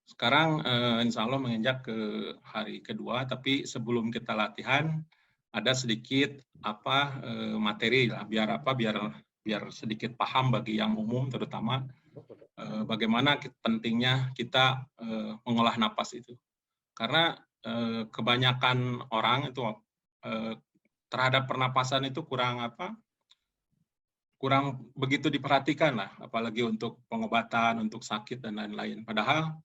Sekarang insya Allah menginjak ke hari kedua, tapi sebelum kita latihan ada sedikit materi lah, biar sedikit paham bagi yang umum, terutama bagaimana pentingnya kita mengolah napas itu. Karena kebanyakan orang itu terhadap pernapasan itu kurang begitu diperhatikan lah, apalagi untuk pengobatan, untuk sakit dan lain-lain. Padahal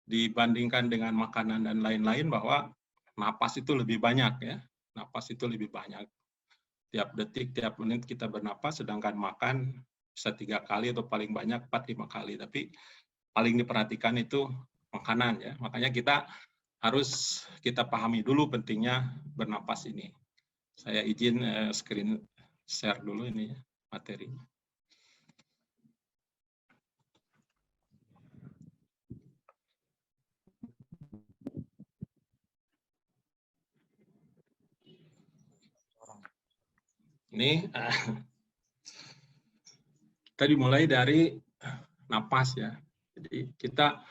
dibandingkan dengan makanan dan lain-lain bahwa napas itu lebih banyak ya. Napas itu lebih banyak. Tiap detik, tiap menit kita bernapas, sedangkan makan bisa 3 kali atau paling banyak 4-5 kali. Tapi paling diperhatikan itu makanan ya. Makanya harus kita pahami dulu pentingnya bernapas ini. Saya izin screen share dulu ini materinya. Ini kita dimulai dari napas ya. Jadi kita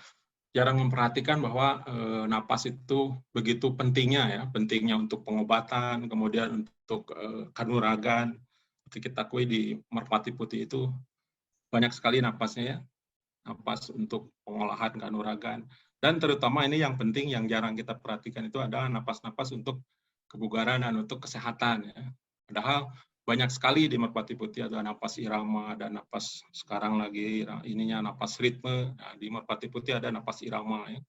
jarang memperhatikan bahwa napas itu begitu pentingnya ya, pentingnya untuk pengobatan, kemudian untuk kanuragan. Seperti kita akui di Merpati Putih itu banyak sekali napasnya ya, napas untuk pengolahan kanuragan. Dan terutama ini yang penting yang jarang kita perhatikan itu adalah napas-napas untuk kebugaran dan untuk kesehatan ya. Padahal banyak sekali di Merpati Putih, ada napas irama, ada napas sekarang lagi ininya napas ritme. Nah, di Merpati Putih ada napas irama ya.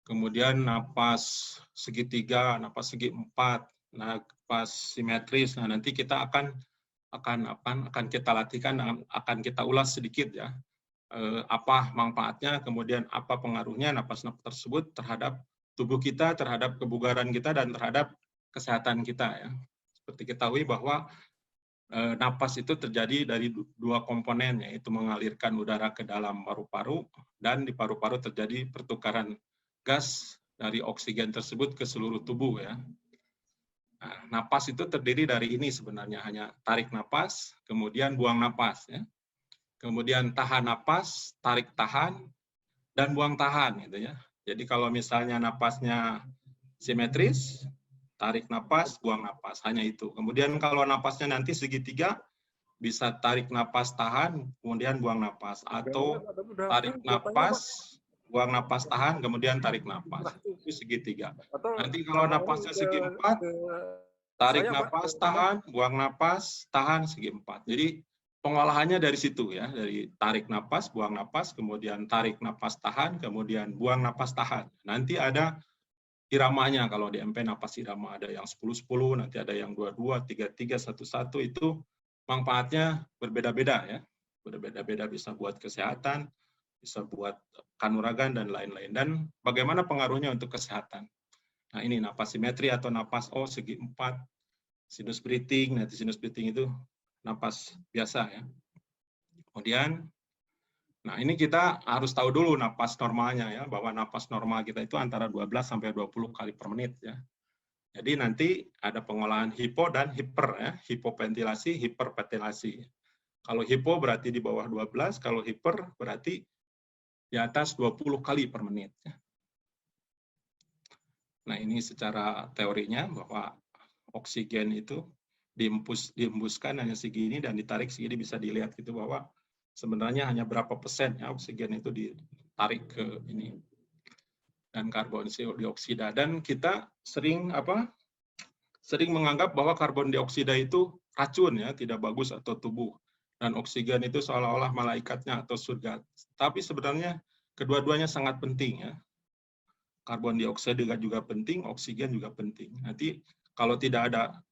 Kemudian napas segitiga, napas segi empat, napas simetris. Nah, nanti kita akan kita latihkan, akan kita ulas sedikit ya. Apa manfaatnya, kemudian apa pengaruhnya napas-napas tersebut terhadap tubuh kita, terhadap kebugaran kita, dan terhadap kesehatan kita ya. Seperti ketahui bahwa napas itu terjadi dari dua komponen, yaitu mengalirkan udara ke dalam paru-paru, dan di paru-paru terjadi pertukaran gas dari oksigen tersebut ke seluruh tubuh ya. Nah, napas itu terdiri dari ini sebenarnya, hanya tarik napas, kemudian buang napas ya. Kemudian tahan napas, tarik tahan, dan buang tahan gitu ya. Jadi kalau misalnya napasnya simetris, tarik napas, buang napas, hanya itu. Kemudian kalau napasnya nanti segitiga, bisa tarik napas, tahan, kemudian buang napas. Atau tarik napas, buang napas, tahan, kemudian tarik napas. Itu segitiga. Nanti kalau napasnya segi empat, tarik napas, tahan, buang napas, tahan, segi empat. Jadi pengolahannya dari situ ya, dari tarik napas, buang napas, kemudian tarik napas, tahan, kemudian buang napas, tahan. Nanti ada iramanya, kalau di MP napas irama ada yang 10-10, nanti ada yang 22, 33, 11, itu manfaatnya berbeda-beda ya. Berbeda-beda, bisa buat kesehatan, bisa buat kanuragan dan lain-lain. Dan bagaimana pengaruhnya untuk kesehatan? Nah, ini napas simetri atau napas O segi 4, sinus breathing. Nanti sinus breathing itu napas biasa ya. Kemudian nah, ini kita harus tahu dulu napas normalnya ya, bahwa napas normal kita itu antara 12 sampai 20 kali per menit ya. Jadi nanti ada pengolahan hipo dan hiper ya, hipoventilasi, hiperventilasi. Kalau hipo berarti di bawah 12, kalau hiper berarti di atas 20 kali per menit ya. Nah, ini secara teorinya bahwa oksigen itu dihembuskan hanya segini dan ditarik segini, bisa dilihat gitu bahwa sebenarnya hanya berapa persen ya oksigen itu ditarik ke ini dan karbon dioksida. Dan kita sering menganggap bahwa karbon dioksida itu racun ya, tidak bagus atau tubuh, dan oksigen itu seolah-olah malaikatnya atau surga. Tapi sebenarnya kedua-duanya sangat penting ya. Karbon dioksida juga penting, oksigen juga penting. Nanti kalau tidak ada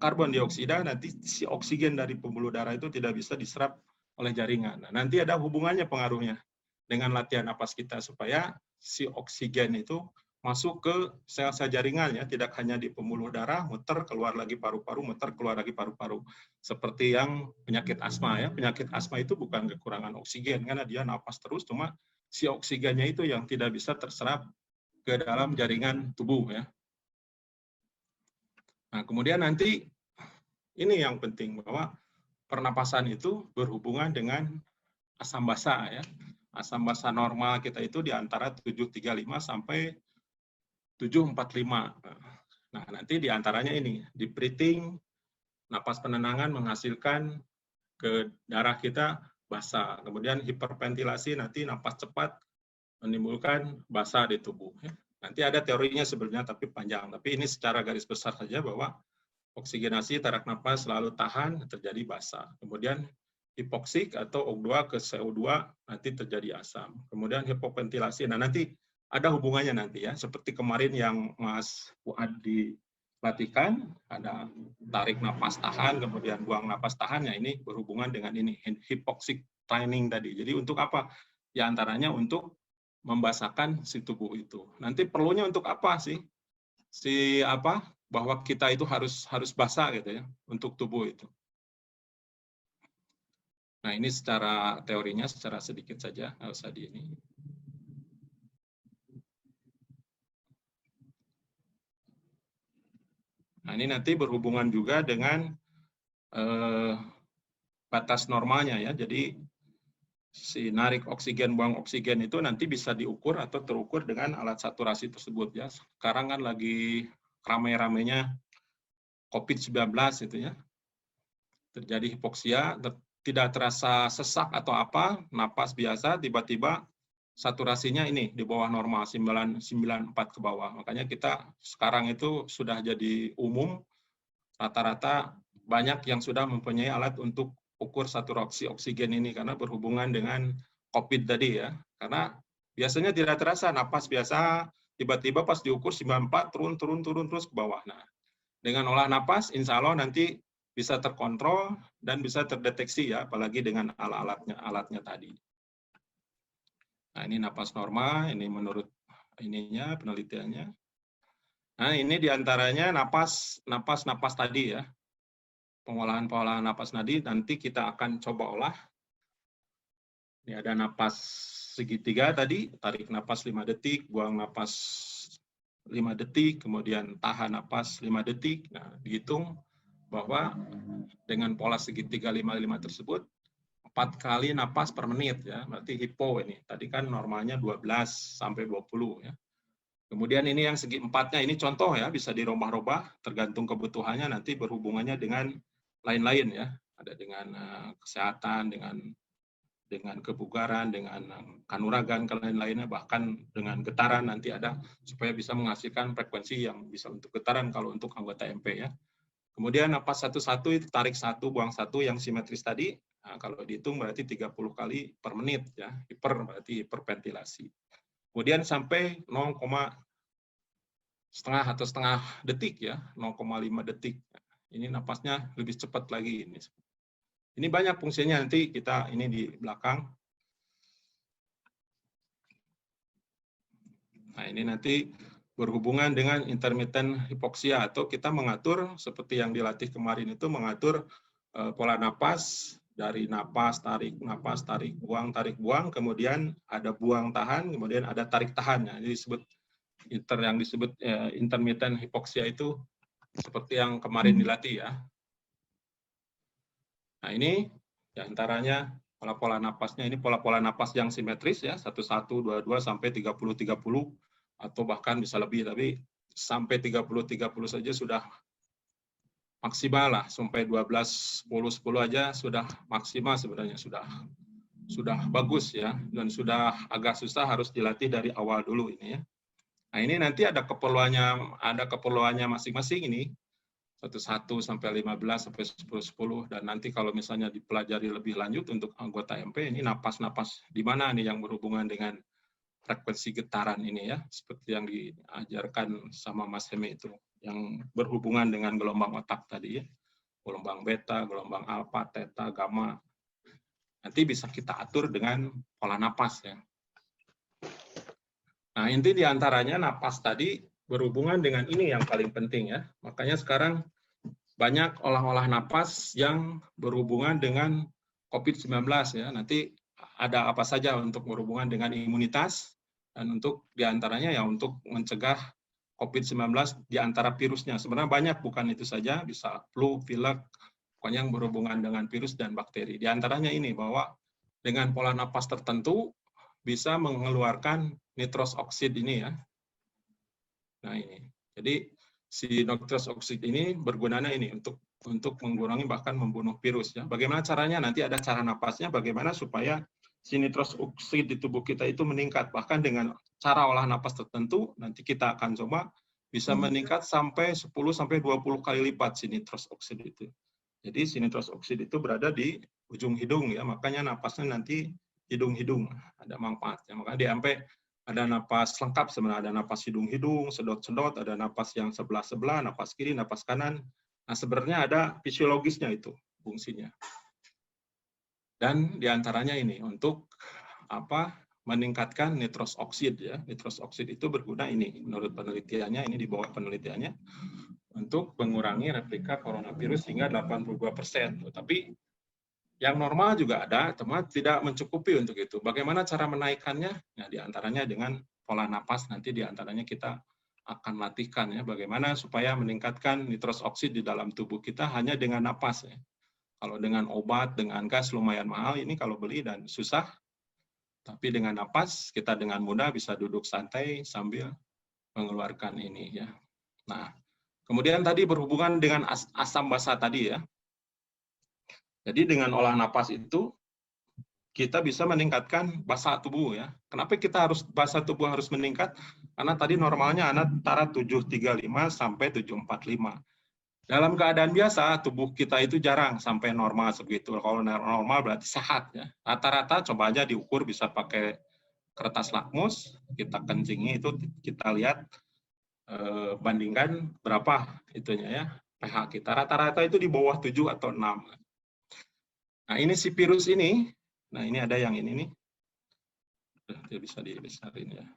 karbon dioksida, nanti si oksigen dari pembuluh darah itu tidak bisa diserap oleh jaringan. Nah, nanti ada hubungannya pengaruhnya dengan latihan napas kita, supaya si oksigen itu masuk ke sel-sel jaringan ya, tidak hanya di pembuluh darah, muter keluar lagi paru-paru, muter keluar lagi paru-paru. Seperti yang penyakit asma ya, penyakit asma itu bukan kekurangan oksigen, karena dia napas terus, cuma si oksigennya itu yang tidak bisa terserap ke dalam jaringan tubuh ya. Nah, kemudian nanti ini yang penting, bahwa pernapasan itu berhubungan dengan asam basa ya. Asam basa normal kita itu di antara 735 sampai 745. Nah, nanti di antaranya ini, di breathing, napas penenangan menghasilkan ke darah kita basa. Kemudian hiperventilasi nanti napas cepat menimbulkan basa di tubuh. Nanti ada teorinya sebenarnya tapi panjang. Tapi ini secara garis besar saja bahwa oksigenasi tarik napas selalu tahan terjadi basa. Kemudian hipoksik atau O2 ke CO2 nanti terjadi asam. Kemudian hipoventilasi. Nah, nanti ada hubungannya nanti ya. Seperti kemarin yang Mas Fuad dilatihkan, ada tarik napas tahan, kemudian buang napas tahan. Ya, ini berhubungan dengan ini hipoksik training tadi. Jadi untuk apa? Ya antaranya untuk membasahkan si tubuh itu. Nanti perlunya untuk apa sih? Bahwa kita itu harus basah gitu ya untuk tubuh itu. Nah, ini secara teorinya secara sedikit saja, nggak usah di ini. Nah, ini nanti berhubungan juga dengan batas normalnya ya. Jadi si narik oksigen, buang oksigen itu nanti bisa diukur atau terukur dengan alat saturasi tersebut ya. Sekarang kan lagi ramai-ramainya COVID-19 itu ya. Terjadi hipoksia, tidak terasa sesak atau apa, napas biasa, tiba-tiba saturasinya ini di bawah normal, 94 ke bawah. Makanya kita sekarang itu sudah jadi umum, rata-rata banyak yang sudah mempunyai alat untuk ukur saturasi oksigen ini, karena berhubungan dengan COVID tadi ya. Karena biasanya tidak terasa, napas biasa, tiba-tiba pas diukur 94, turun terus ke bawah. Nah, dengan olah napas, insya Allah nanti bisa terkontrol dan bisa terdeteksi ya, apalagi dengan alatnya tadi. Nah, ini napas normal, ini menurut ininya penelitiannya. Nah, ini diantaranya napas tadi ya. Pengolahan napas tadi nanti kita akan coba olah. Ini ada napas segitiga tadi, tarik napas 5 detik, buang napas 5 detik, kemudian tahan napas 5 detik. Nah, dihitung bahwa dengan pola segitiga 55 tersebut 4 kali napas per menit ya, berarti hipo ini. Tadi kan normalnya 12 sampai 20 ya. Kemudian ini yang segi empatnya ini contoh ya, bisa dirubah-rubah tergantung kebutuhannya, nanti berhubungannya dengan lain-lain ya. Ada dengan kesehatan, dengan kebugaran, dengan kanuragan, ke lain-lainnya, bahkan dengan getaran nanti ada, supaya bisa menghasilkan frekuensi yang bisa untuk getaran kalau untuk anggota MP ya. Kemudian napas satu-satu itu tarik satu, buang satu yang simetris tadi. Nah, kalau dihitung berarti 30 kali per menit ya. Berarti hiperventilasi. Kemudian sampai 0,5 atau setengah detik ya, 0,5 detik. Ini napasnya lebih cepat lagi ini. Ini banyak fungsinya, nanti kita ini di belakang. Nah, ini nanti berhubungan dengan intermittent hipoksia, atau kita mengatur seperti yang dilatih kemarin itu, mengatur pola napas dari napas tarik buang, kemudian ada buang tahan, kemudian ada tarik tahan. Nah, ini disebut yang disebut intermittent hipoksia itu seperti yang kemarin dilatih ya. Nah, ini diantaranya pola-pola napasnya, ini pola-pola napas yang simetris ya, 11, 22 sampai 30 atau bahkan bisa lebih, tapi sampai 30 saja sudah maksimal lah, sampai 12, 10 aja sudah maksimal sebenarnya, sudah bagus ya, dan sudah agak susah, harus dilatih dari awal dulu ini ya. Nah, ini nanti ada keperluannya masing-masing ini, 11 sampai 15 sampai 10, dan nanti kalau misalnya dipelajari lebih lanjut untuk anggota MP, ini napas-napas di mana nih yang berhubungan dengan frekuensi getaran ini ya, seperti yang diajarkan sama Mas Hemi itu, yang berhubungan dengan gelombang otak tadi ya, gelombang beta, gelombang alfa, theta, gamma. Nanti bisa kita atur dengan pola napas ya. Nah, inti diantaranya napas tadi berhubungan dengan ini yang paling penting ya. Makanya sekarang banyak olah-olah napas yang berhubungan dengan COVID-19 ya. Nanti ada apa saja untuk berhubungan dengan imunitas, dan untuk diantaranya ya untuk mencegah COVID-19 di antara virusnya. Sebenarnya banyak, bukan itu saja, bisa flu, pilek, pokoknya yang berhubungan dengan virus dan bakteri. Di antaranya ini, bahwa dengan pola napas tertentu, bisa mengeluarkan nitros oksid ini ya. Nah ini, jadi si nitros oksid ini bergunanya ini untuk mengurangi bahkan membunuh virus ya. Bagaimana caranya? Nanti ada cara napasnya. Bagaimana supaya si nitros oksid di tubuh kita itu meningkat, bahkan dengan cara olah napas tertentu. Nanti kita akan coba bisa meningkat sampai 10-20 kali lipat si nitros oksid itu. Jadi si nitros oksid itu berada di ujung hidung ya, makanya napasnya nanti hidung-hidung, ada manfaatnya. Makanya dia sampai ada napas lengkap sebenarnya, ada napas hidung-hidung, sedot-sedot, ada napas yang sebelah-sebelah, napas kiri, napas kanan. Nah, sebenarnya ada fisiologisnya itu fungsinya. Dan diantaranya ini untuk meningkatkan nitros oksid ya. Nitros oksid itu berguna ini menurut penelitiannya, ini di bawah penelitiannya untuk mengurangi replika coronavirus hingga 82%. Tapi yang normal juga ada, teman tidak mencukupi untuk itu. Bagaimana cara menaikkannya? Nah, diantaranya dengan pola napas, nanti diantaranya kita akan latihkan ya, bagaimana supaya meningkatkan nitros oksid di dalam tubuh kita hanya dengan napas ya. Kalau dengan obat, dengan gas lumayan mahal ini kalau beli dan susah. Tapi dengan napas kita dengan mudah bisa duduk santai sambil mengeluarkan ini ya. Nah, kemudian tadi berhubungan dengan asam basa tadi ya. Jadi dengan olah napas itu kita bisa meningkatkan basa tubuh ya. Kenapa kita harus basa tubuh harus meningkat? Karena tadi normalnya antara 735 sampai 745. Dalam keadaan biasa tubuh kita itu jarang sampai normal segitu. Kalau normal berarti sehat ya. Rata-rata coba aja diukur, bisa pakai kertas lakmus, kita kencingi itu, kita lihat bandingkan berapa itunya ya pH kita. Rata-rata itu di bawah 7 atau 6. Nah, ini si virus ini. Nah, ini ada yang ini nih. Dia bisa dibesarin ya.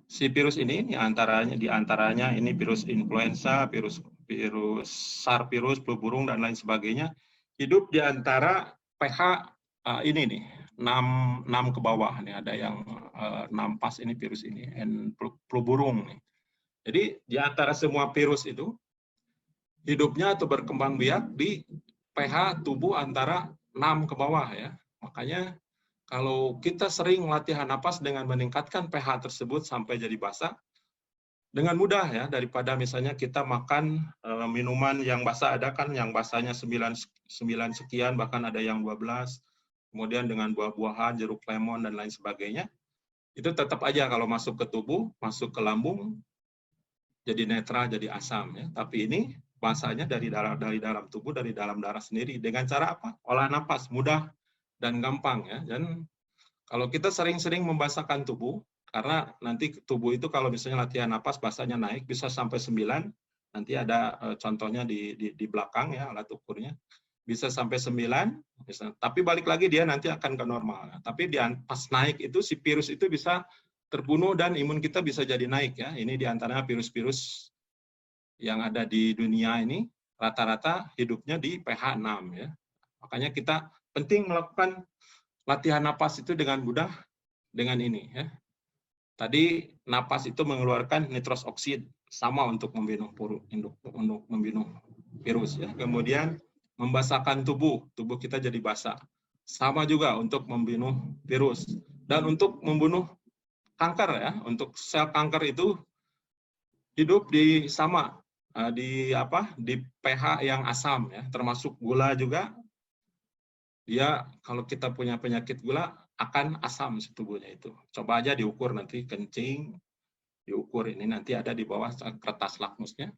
Si virus ini di antaranya ini virus influenza, virus SARS, virus flu burung dan lain sebagainya, hidup di antara pH ini nih, 6 ke bawah nih, ada yang 6 pas ini virus ini, flu burung nih. Jadi di antara semua virus itu hidupnya atau berkembang biak di pH tubuh antara 6 ke bawah ya. Makanya kalau kita sering latihan napas dengan meningkatkan pH tersebut sampai jadi basa, dengan mudah ya, daripada misalnya kita makan minuman yang basa, ada kan yang basanya 9 sekian, bahkan ada yang 12, kemudian dengan buah-buahan, jeruk lemon, dan lain sebagainya, itu tetap aja kalau masuk ke tubuh, masuk ke lambung, jadi netral, jadi asam ya. Tapi ini basanya dari dalam tubuh, dari dalam darah sendiri. Dengan cara apa? Olah napas, mudah dan gampang ya. Dan kalau kita sering-sering membasahkan tubuh, karena nanti tubuh itu kalau misalnya latihan napas basahnya naik bisa sampai 9, nanti ada contohnya di belakang ya alat ukurnya, bisa sampai 9, tapi balik lagi dia nanti akan ke normal. Tapi pas naik itu si virus itu bisa terbunuh dan imun kita bisa jadi naik ya. Ini diantaranya virus-virus yang ada di dunia ini rata-rata hidupnya di pH 6 ya. Makanya kita penting melakukan latihan napas itu dengan mudah dengan ini ya. Tadi napas itu mengeluarkan nitros oksid sama untuk membunuh virus ya. Kemudian membasahkan tubuh kita jadi basah. Sama juga untuk membunuh virus dan untuk membunuh kanker ya. Untuk sel kanker itu hidup di pH yang asam ya, termasuk gula juga. Dia kalau kita punya penyakit gula akan asam tubuhnya itu. Coba aja diukur nanti kencing, diukur ini nanti ada di bawah kertas lakmusnya.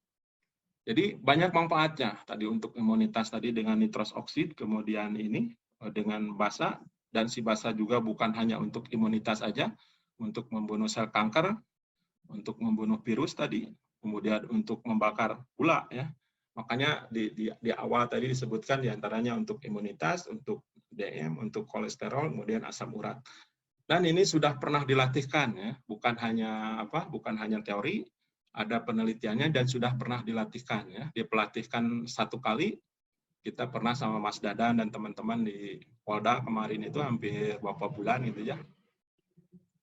Jadi banyak manfaatnya tadi untuk imunitas tadi dengan nitros oksid, kemudian ini dengan basa, dan si basa juga bukan hanya untuk imunitas aja, untuk membunuh sel kanker, untuk membunuh virus tadi, kemudian untuk membakar gula ya. Makanya di awal tadi disebutkan diantaranya untuk imunitas, untuk DM, untuk kolesterol, kemudian asam urat. Dan ini sudah pernah dilatihkan ya, bukan hanya teori, ada penelitiannya dan sudah pernah dilatihkan ya. Dipelatihkan 1 kali, kita pernah sama Mas Dadan dan teman-teman di Polda kemarin itu hampir beberapa bulan gitu ya.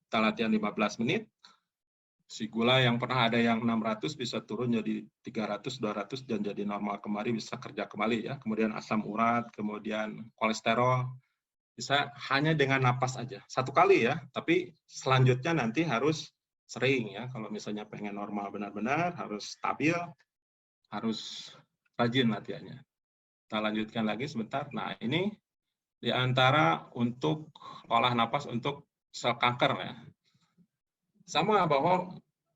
Kita latihan 15 menit. Si gula yang pernah ada yang 600 bisa turun jadi 300, 200 dan jadi normal kembali, bisa kerja kembali ya. Kemudian asam urat, kemudian kolesterol, Bisa hanya dengan napas aja. Satu kali ya, tapi selanjutnya nanti harus sering ya. Kalau misalnya pengen normal benar-benar, harus stabil, harus rajin latihannya. Kita lanjutkan lagi sebentar. Nah, ini di antara untuk olah napas untuk sel kanker ya. Sama bahwa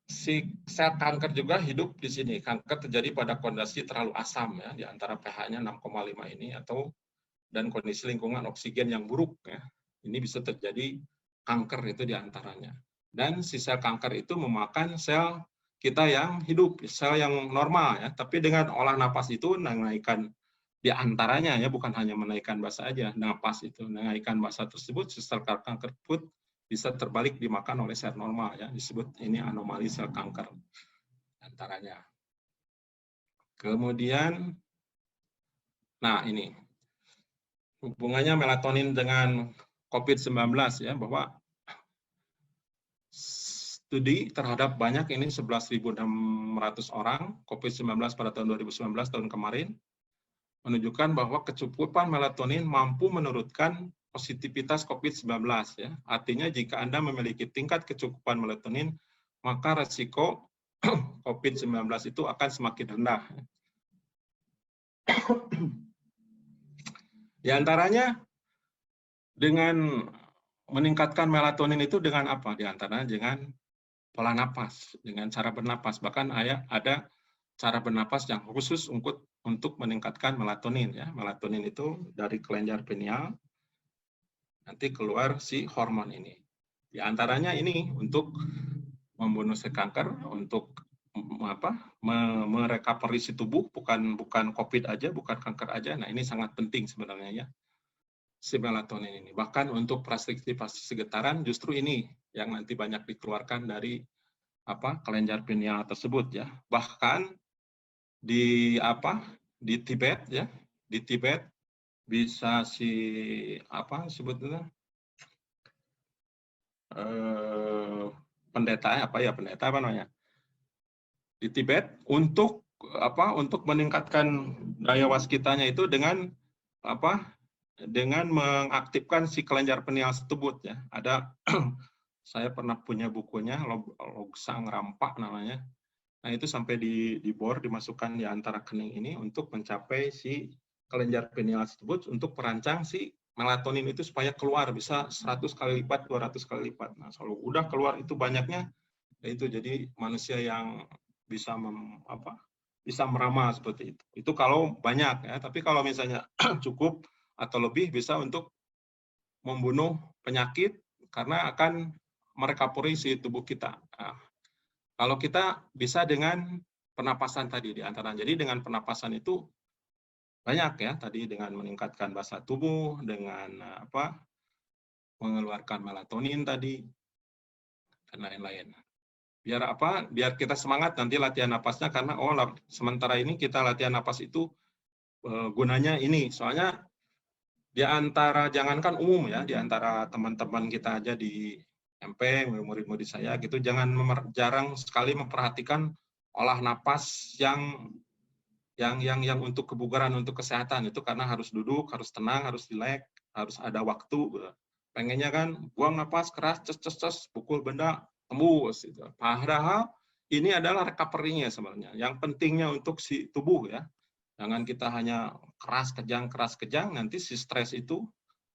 si sel kanker juga hidup di sini. Kanker terjadi pada kondisi terlalu asam ya, di antara pH-nya 6,5 ini atau dan kondisi lingkungan oksigen yang buruk ya. Ini bisa terjadi kanker itu diantaranya. Dan si sel kanker itu memakan sel kita yang hidup, sel yang normal ya. Tapi dengan olah napas itu menaikkan diantaranya ya, bukan hanya menaikkan basa aja, napas itu menaikkan basa tersebut, si sel kanker pun bisa terbalik dimakan oleh sel normal ya. Disebut ini anomali sel kanker antaranya. Kemudian, nah ini hubungannya melatonin dengan COVID-19 ya, bahwa studi terhadap banyak ini 11.600 orang COVID-19 pada tahun 2019 tahun kemarin menunjukkan bahwa kecukupan melatonin mampu menurunkan positivitas COVID-19 ya. Artinya jika Anda memiliki tingkat kecukupan melatonin, maka resiko COVID-19 itu akan semakin rendah. Di antaranya dengan meningkatkan melatonin itu dengan apa? Di antaranya dengan pola napas, dengan cara bernapas. Bahkan ada cara bernapas yang khusus untuk meningkatkan melatonin ya. Melatonin itu dari kelenjar pineal nanti keluar si hormon ini. Di antaranya ini untuk membunuh sel kanker, untuk merecovery si tubuh, bukan COVID aja, bukan kanker aja. Nah, ini sangat penting sebenarnya ya, si melatonin ini. Bahkan untuk praaktivasi getaran justru ini yang nanti banyak dikeluarkan dari kelenjar pineal tersebut ya. Bahkan di Tibet ya, di Tibet bisa sebetulnya pendeta di Tibet untuk meningkatkan daya waskitanya itu dengan mengaktifkan si kelenjar pineal tersebut ya. Ada saya pernah punya bukunya, Lobsang Rampak namanya. Nah, itu sampai di bor, dimasukkan di antara kening ini untuk mencapai si kelenjar pineal tersebut untuk merancang si melatonin itu supaya keluar bisa 100 kali lipat, 200 kali lipat. Nah, kalau udah keluar itu banyaknya, itu jadi manusia yang bisa bisa meramal seperti itu. Itu kalau banyak ya, tapi kalau misalnya cukup atau lebih bisa untuk membunuh penyakit karena akan merekapuri si tubuh kita. Nah, kalau kita bisa dengan pernapasan tadi di antara. Jadi dengan pernapasan itu banyak ya, tadi dengan meningkatkan basa tubuh, dengan mengeluarkan melatonin tadi, dan lain-lain. Biar kita semangat nanti latihan napasnya, karena sementara ini kita latihan napas itu gunanya ini. Soalnya di antara, jangankan umum ya, di antara teman-teman kita aja di MP, murid-murid saya gitu, jarang sekali memperhatikan olah napas yang untuk kebugaran, untuk kesehatan itu, karena harus duduk, harus tenang, harus rileks, harus ada waktu. Pengennya kan buang napas keras, ces, pukul benda tembus gitu. Padahal ini adalah recovery-nya sebenarnya. Yang pentingnya untuk si tubuh ya. Jangan kita hanya keras kejang, nanti si stres itu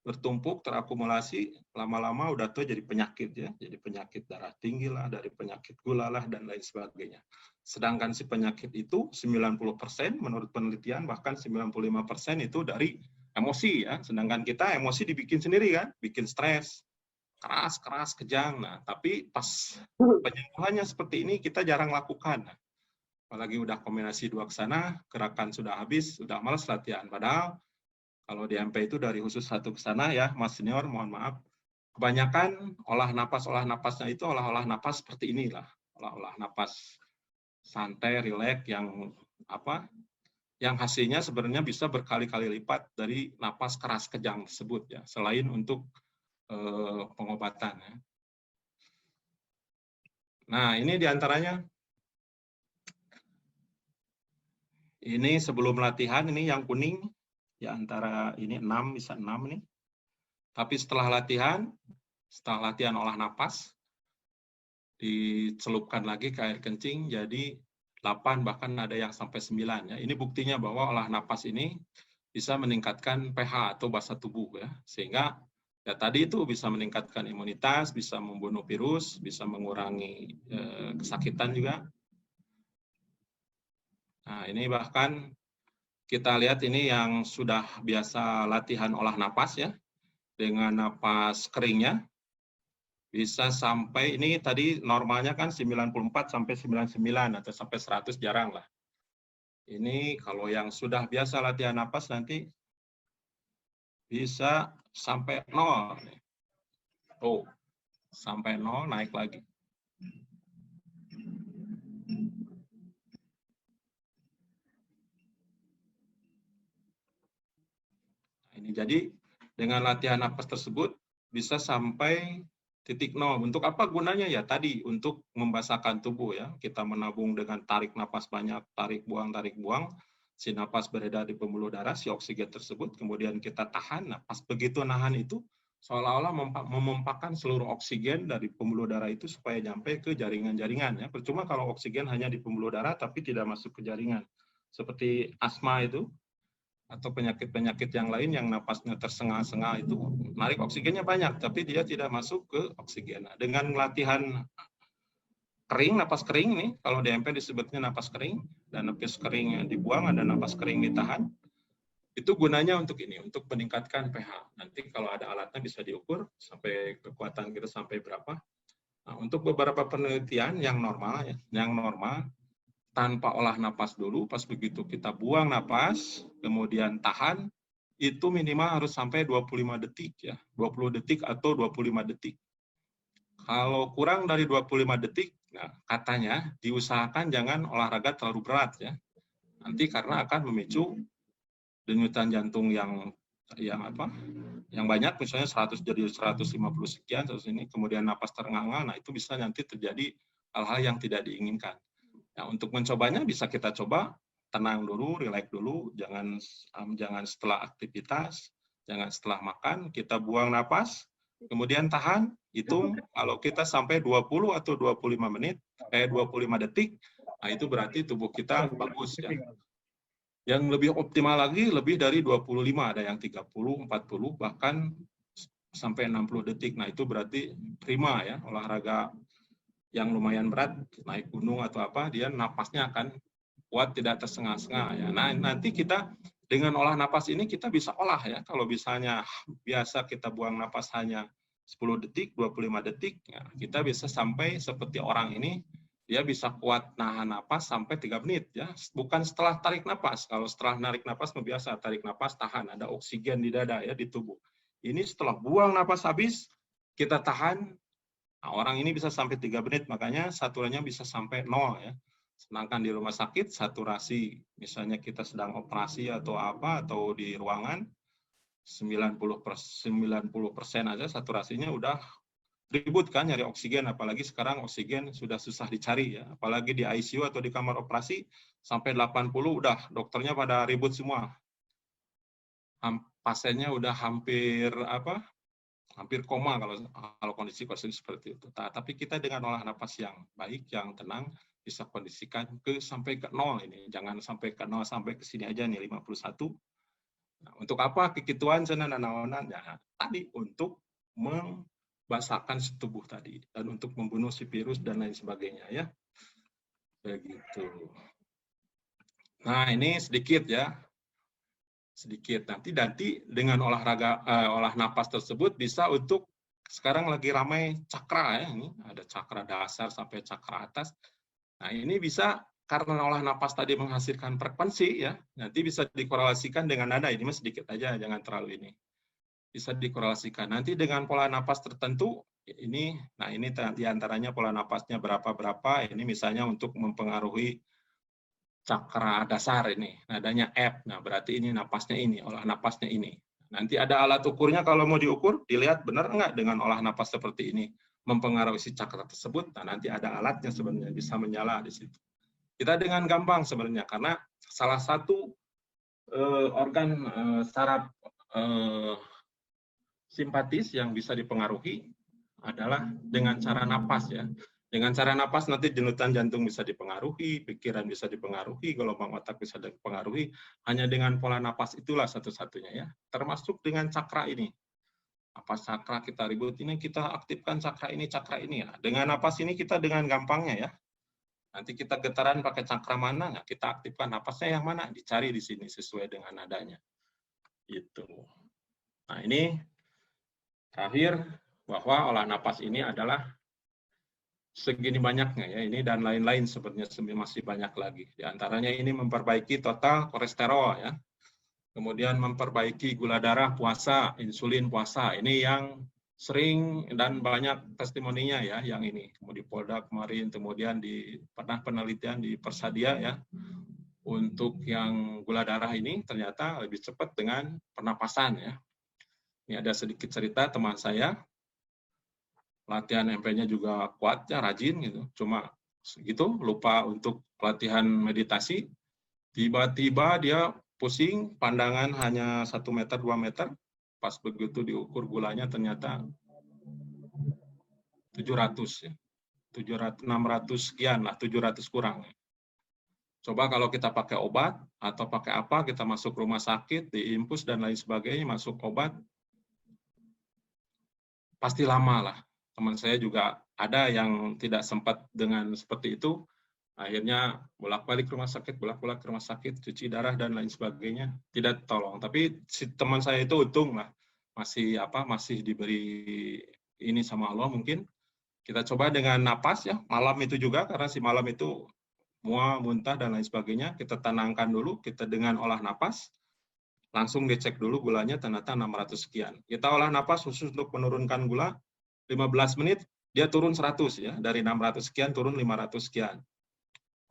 bertumpuk, terakumulasi, lama-lama udah tuh jadi penyakit ya, jadi penyakit darah tinggi lah, dari penyakit gula lah, dan lain sebagainya. Sedangkan si penyakit itu 90% menurut penelitian, bahkan 95% itu dari emosi ya, sedangkan kita emosi dibikin sendiri kan, bikin stres, keras, kejang. Nah, tapi pas penyembuhannya seperti ini kita jarang lakukan. Apalagi udah kombinasi dua ke sana, gerakan sudah habis, sudah malas latihan. Padahal kalau di MP itu dari khusus satu ke sana ya, Mas Senior, mohon maaf. Kebanyakan olah napasnya itu olah napas seperti inilah. Olah napas santai, rileks, yang hasilnya sebenarnya bisa berkali-kali lipat dari napas keras kejang tersebut ya, selain untuk pengobatan ya. Nah, ini diantaranya. Ini sebelum latihan, ini yang kuning, ya antara ini 6, bisa 6 nih. Tapi setelah latihan olah napas, dicelupkan lagi ke air kencing, jadi 8, bahkan ada yang sampai 9. Ya. Ini buktinya bahwa olah napas ini bisa meningkatkan pH atau basa tubuh, ya. Sehingga ya tadi itu bisa meningkatkan imunitas, bisa membunuh virus, bisa mengurangi kesakitan juga. Nah, ini bahkan kita lihat ini yang sudah biasa latihan olah napas, ya, dengan napas keringnya, bisa sampai, ini tadi normalnya kan 94 sampai 99 atau sampai 100 jarang lah. Ini kalau yang sudah biasa latihan napas nanti bisa sampai 0. Tuh, sampai 0 naik lagi. Ini jadi dengan latihan napas tersebut bisa sampai titik 0. Untuk apa gunanya? Ya tadi untuk membasahkan tubuh, ya. Kita menabung dengan tarik napas banyak, tarik buang, si napas beredar di pembuluh darah, si oksigen tersebut, kemudian kita tahan. Nah, pas begitu nahan itu seolah-olah memompakan seluruh oksigen dari pembuluh darah itu supaya nyampe ke jaringan-jaringan, ya. Percuma kalau oksigen hanya di pembuluh darah tapi tidak masuk ke jaringan. Seperti asma itu, atau penyakit-penyakit yang lain yang napasnya tersengah-sengah itu narik oksigennya banyak, tapi dia tidak masuk ke oksigen. Nah, dengan latihan kering, napas kering nih, kalau DMP disebutnya napas kering, dan napas kering yang dibuang, ada napas kering ditahan, itu gunanya untuk ini, untuk meningkatkan pH. Nanti kalau ada alatnya bisa diukur sampai kekuatan kita sampai berapa. Nah, untuk beberapa penelitian yang normal, ya, tanpa olah napas dulu, pas begitu kita buang napas, kemudian tahan, itu minimal harus sampai 25 detik, ya. 20 detik atau 25 detik. Kalau kurang dari 25 detik, nah, katanya diusahakan jangan olahraga terlalu berat, ya. Nanti karena akan memicu denyutan jantung yang banyak, misalnya 100 jadi 150 sekian, terus ini kemudian napas terengah-engah, nah itu bisa nanti terjadi hal-hal yang tidak diinginkan. Nah, untuk mencobanya bisa kita coba tenang dulu, rileks dulu, jangan setelah aktivitas, jangan setelah makan, kita buang napas, kemudian tahan, hitung, kalau kita sampai 20 atau 25 menit, 25 detik, nah itu berarti tubuh kita bagus, ya. Yang lebih optimal lagi, lebih dari 25, ada yang 30, 40, bahkan sampai 60 detik, nah itu berarti prima, ya, olahraga yang lumayan berat, naik gunung atau apa, dia napasnya akan kuat, tidak tersengah-sengah, ya. Nah, nanti kita dengan olah napas ini kita bisa olah, ya. Kalau misalnya biasa kita buang napas hanya 10 detik, 25 detik, ya, kita bisa sampai seperti orang ini, dia bisa kuat nahan napas sampai 3 menit, ya. Bukan setelah tarik napas. Kalau setelah narik napas biasa tarik napas, tahan, ada oksigen di dada, ya, di tubuh. Ini setelah buang napas habis, kita tahan. Nah, orang ini bisa sampai 3 menit, makanya saturasinya bisa sampai 0, ya. Sedangkan di rumah sakit, saturasi, misalnya kita sedang operasi atau apa, atau di ruangan, 90% aja saturasinya udah ribut kan nyari oksigen, apalagi sekarang oksigen sudah susah dicari, ya. Apalagi di ICU atau di kamar operasi, sampai 80 udah dokternya pada ribut semua. Pasiennya udah hampir koma kalau kondisi seperti itu. Nah, tapi kita dengan olah napas yang baik, yang tenang, bisa kondisikan sampai ke 0 ini. Jangan sampai ke 0, sampai ke sini aja nih 51. Nah, untuk apa kekituan sana nanaonan? Ya, tadi untuk membasahkan tubuh tadi dan untuk membunuh si virus dan lain sebagainya, ya. Begitu. Nah, ini sedikit, ya. Sedikit. Nanti dengan olah napas tersebut bisa untuk, sekarang lagi ramai cakra, ya, ini ada cakra dasar sampai cakra atas. Nah, ini bisa karena olah napas tadi menghasilkan frekuensi, ya, nanti bisa dikorelasikan dengan nada. Ini mas sedikit aja, jangan terlalu ini. Bisa dikorelasikan. Nanti dengan pola napas tertentu, ini diantaranya pola napasnya berapa, ini misalnya untuk mempengaruhi cakra dasar ini, nadanya F. Nah, berarti ini napasnya ini, olah napasnya ini. Nanti ada alat ukurnya, kalau mau diukur, dilihat benar enggak dengan olah napas seperti ini mempengaruhi si cakra tersebut. Nah, nanti ada alatnya sebenarnya, bisa menyala di situ. Kita dengan gampang sebenarnya, karena salah satu organ simpatis yang bisa dipengaruhi adalah dengan cara napas ya. Dengan cara napas nanti denyutan jantung bisa dipengaruhi, pikiran bisa dipengaruhi, gelombang otak bisa dipengaruhi. Hanya dengan pola napas itulah satu-satunya ya. Termasuk dengan cakra ini. Apa cakra kita ribut ini, kita aktifkan cakra ini ya. Dengan napas ini kita dengan gampangnya ya. Nanti kita getaran pakai cakra mana, nah kita aktifkan napasnya yang mana, dicari di sini sesuai dengan nadanya. Itu. Nah ini terakhir bahwa olah napas ini adalah segini banyaknya ya ini dan lain-lain sebenarnya masih banyak lagi. Di antaranya ini memperbaiki total kolesterol ya. Kemudian memperbaiki gula darah puasa, insulin puasa. Ini yang sering dan banyak testimoninya ya yang ini. Kemudian di Polda kemarin, kemudian pernah penelitian di Persadia ya. Untuk yang gula darah ini ternyata lebih cepat dengan pernapasan ya. Ini ada sedikit cerita teman saya, latihan MP-nya juga kuat ya, rajin gitu. Cuma segitu lupa untuk pelatihan meditasi. Tiba-tiba dia pusing, pandangan hanya 1 meter 2 meter. Pas begitu diukur gulanya ternyata 700 ya. 600 sekian lah, 700 kurang. Coba kalau kita pakai obat atau pakai apa, kita masuk rumah sakit, diinfus dan lain sebagainya, masuk obat, pasti lama lah. Teman saya juga ada yang tidak sempat dengan seperti itu, akhirnya bolak-balik rumah sakit, bolak-balik rumah sakit, cuci darah dan lain sebagainya, tidak tolong. Tapi si teman saya itu untung lah, masih diberi ini sama Allah mungkin. Kita coba dengan napas ya, malam itu juga karena si malam itu mual, muntah dan lain sebagainya, kita tenangkan dulu, kita dengan olah napas, langsung dicek dulu gulanya ternyata 600 sekian. Kita olah napas khusus untuk menurunkan gula, 15 menit dia turun 100 ya, dari 600 sekian turun 500 sekian.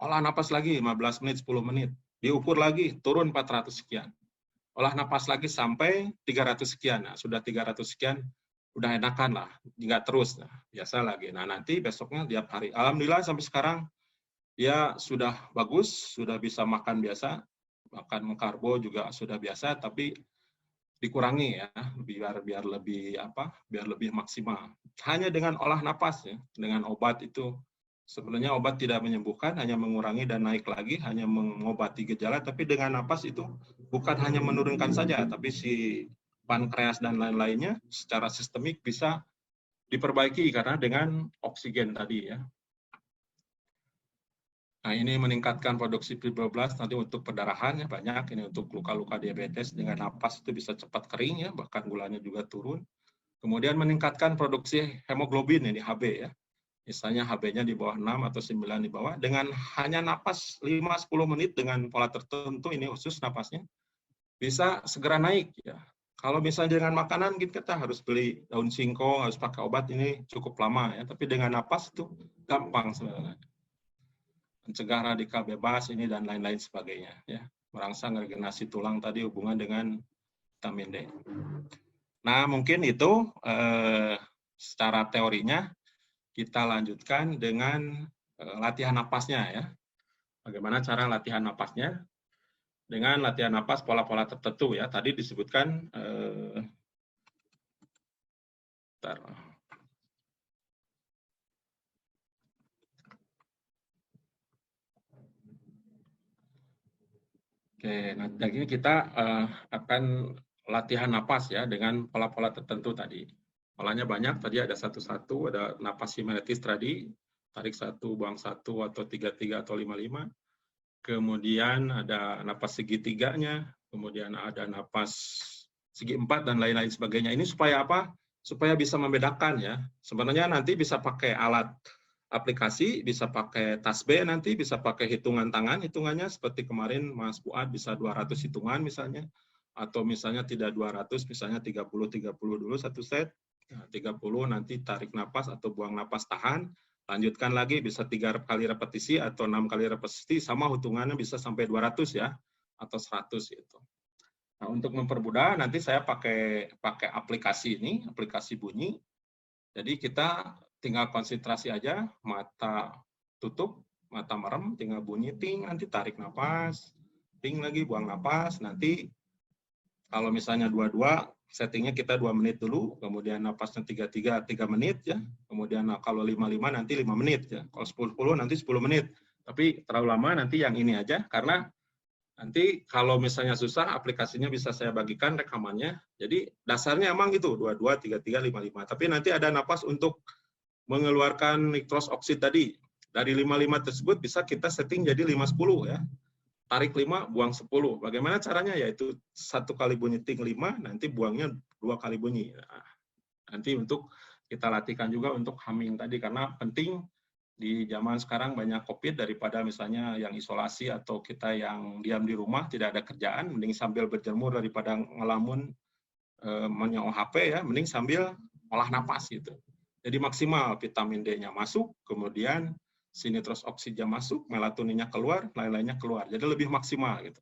Olah napas lagi 15 menit, 10 menit, diukur lagi turun 400 sekian. Olah napas lagi sampai 300 sekian. Nah, sudah 300 sekian udah enakan lah, nggak terus, nah, biasa lagi. Nah, nanti besoknya tiap hari. Alhamdulillah sampai sekarang dia sudah bagus, sudah bisa makan biasa, makan karbo juga sudah biasa, tapi dikurangi ya, biar lebih maksimal. Hanya dengan olah napas ya, dengan obat itu sebenarnya obat tidak menyembuhkan, hanya mengurangi dan naik lagi, hanya mengobati gejala, tapi dengan napas itu bukan hanya menurunkan saja, tapi si pankreas dan lain-lainnya secara sistemik bisa diperbaiki karena dengan oksigen tadi ya. Nah, ini meningkatkan produksi fibroblast nanti untuk perdarahan ya banyak, ini untuk luka-luka diabetes dengan napas itu bisa cepat kering ya, bahkan gulanya juga turun. Kemudian meningkatkan produksi hemoglobin ini HB ya. Misalnya HB-nya di bawah 6 atau 9 di bawah, dengan hanya napas 5-10 menit dengan pola tertentu, ini khusus napasnya, bisa segera naik ya. Kalau misalnya dengan makanan kita harus beli daun singkong, harus pakai obat, ini cukup lama ya, tapi dengan napas itu gampang sebenarnya. Mencegah radikal bebas ini dan lain-lain sebagainya ya, merangsang regenerasi tulang tadi hubungan dengan vitamin D. Nah mungkin itu secara teorinya. Kita lanjutkan dengan latihan napasnya ya. Bagaimana cara latihan napasnya? Dengan latihan napas pola-pola tertentu ya. Tadi disebutkan Oke, nah jadi kita akan latihan napas ya dengan pola-pola tertentu tadi. Polanya banyak, tadi ada satu-satu, ada napas simeretis tadi, tarik 1, buang 1, atau 3-3 atau 5-5. Kemudian ada napas segitiganya, kemudian ada napas segi 4 dan lain-lain sebagainya. Ini supaya apa? Supaya bisa membedakan ya. Sebenarnya nanti bisa pakai alat aplikasi, bisa pakai tas B nanti, bisa pakai hitungan tangan, hitungannya seperti kemarin Mas Fuad bisa 200 hitungan misalnya, atau misalnya tidak 200, misalnya 30 dulu satu set, 30 nanti tarik napas atau buang napas tahan, lanjutkan lagi bisa 3 kali repetisi atau 6 kali repetisi, sama hitungannya bisa sampai 200 ya, atau 100 gitu. Nah, untuk mempermudah nanti saya pakai aplikasi ini, aplikasi bunyi. Jadi kita tinggal konsentrasi aja, mata tutup, mata merem, tinggal bunyi ting, nanti tarik napas, ting lagi buang napas, nanti kalau misalnya 2-2 settingnya kita 2 menit dulu, kemudian napasnya 3 menit ya, kemudian kalau 5 nanti 5 menit ya, kalau 10 nanti 10 menit. Tapi terlalu lama nanti yang ini aja, karena nanti kalau misalnya susah, aplikasinya bisa saya bagikan rekamannya. Jadi dasarnya emang itu 22, 33, 55. Tapi nanti ada napas untuk mengeluarkan nitros oksid tadi. Dari 55 tersebut bisa kita setting jadi 5-10 ya. Tarik 5, buang 10. Bagaimana caranya? Yaitu 1 kali bunyi ting 5, nanti buangnya 2 kali bunyi. Nah, nanti untuk kita latihkan juga untuk humming tadi, karena penting di zaman sekarang banyak COVID, daripada misalnya yang isolasi atau kita yang diam di rumah tidak ada kerjaan, mending sambil berjemur daripada ngelamun menyoong HP ya, mending sambil olah napas gitu. Jadi maksimal vitamin D-nya masuk, kemudian si nitros oksidnya masuk, melatoninnya keluar, lain-lainnya keluar. Jadi lebih maksimal gitu.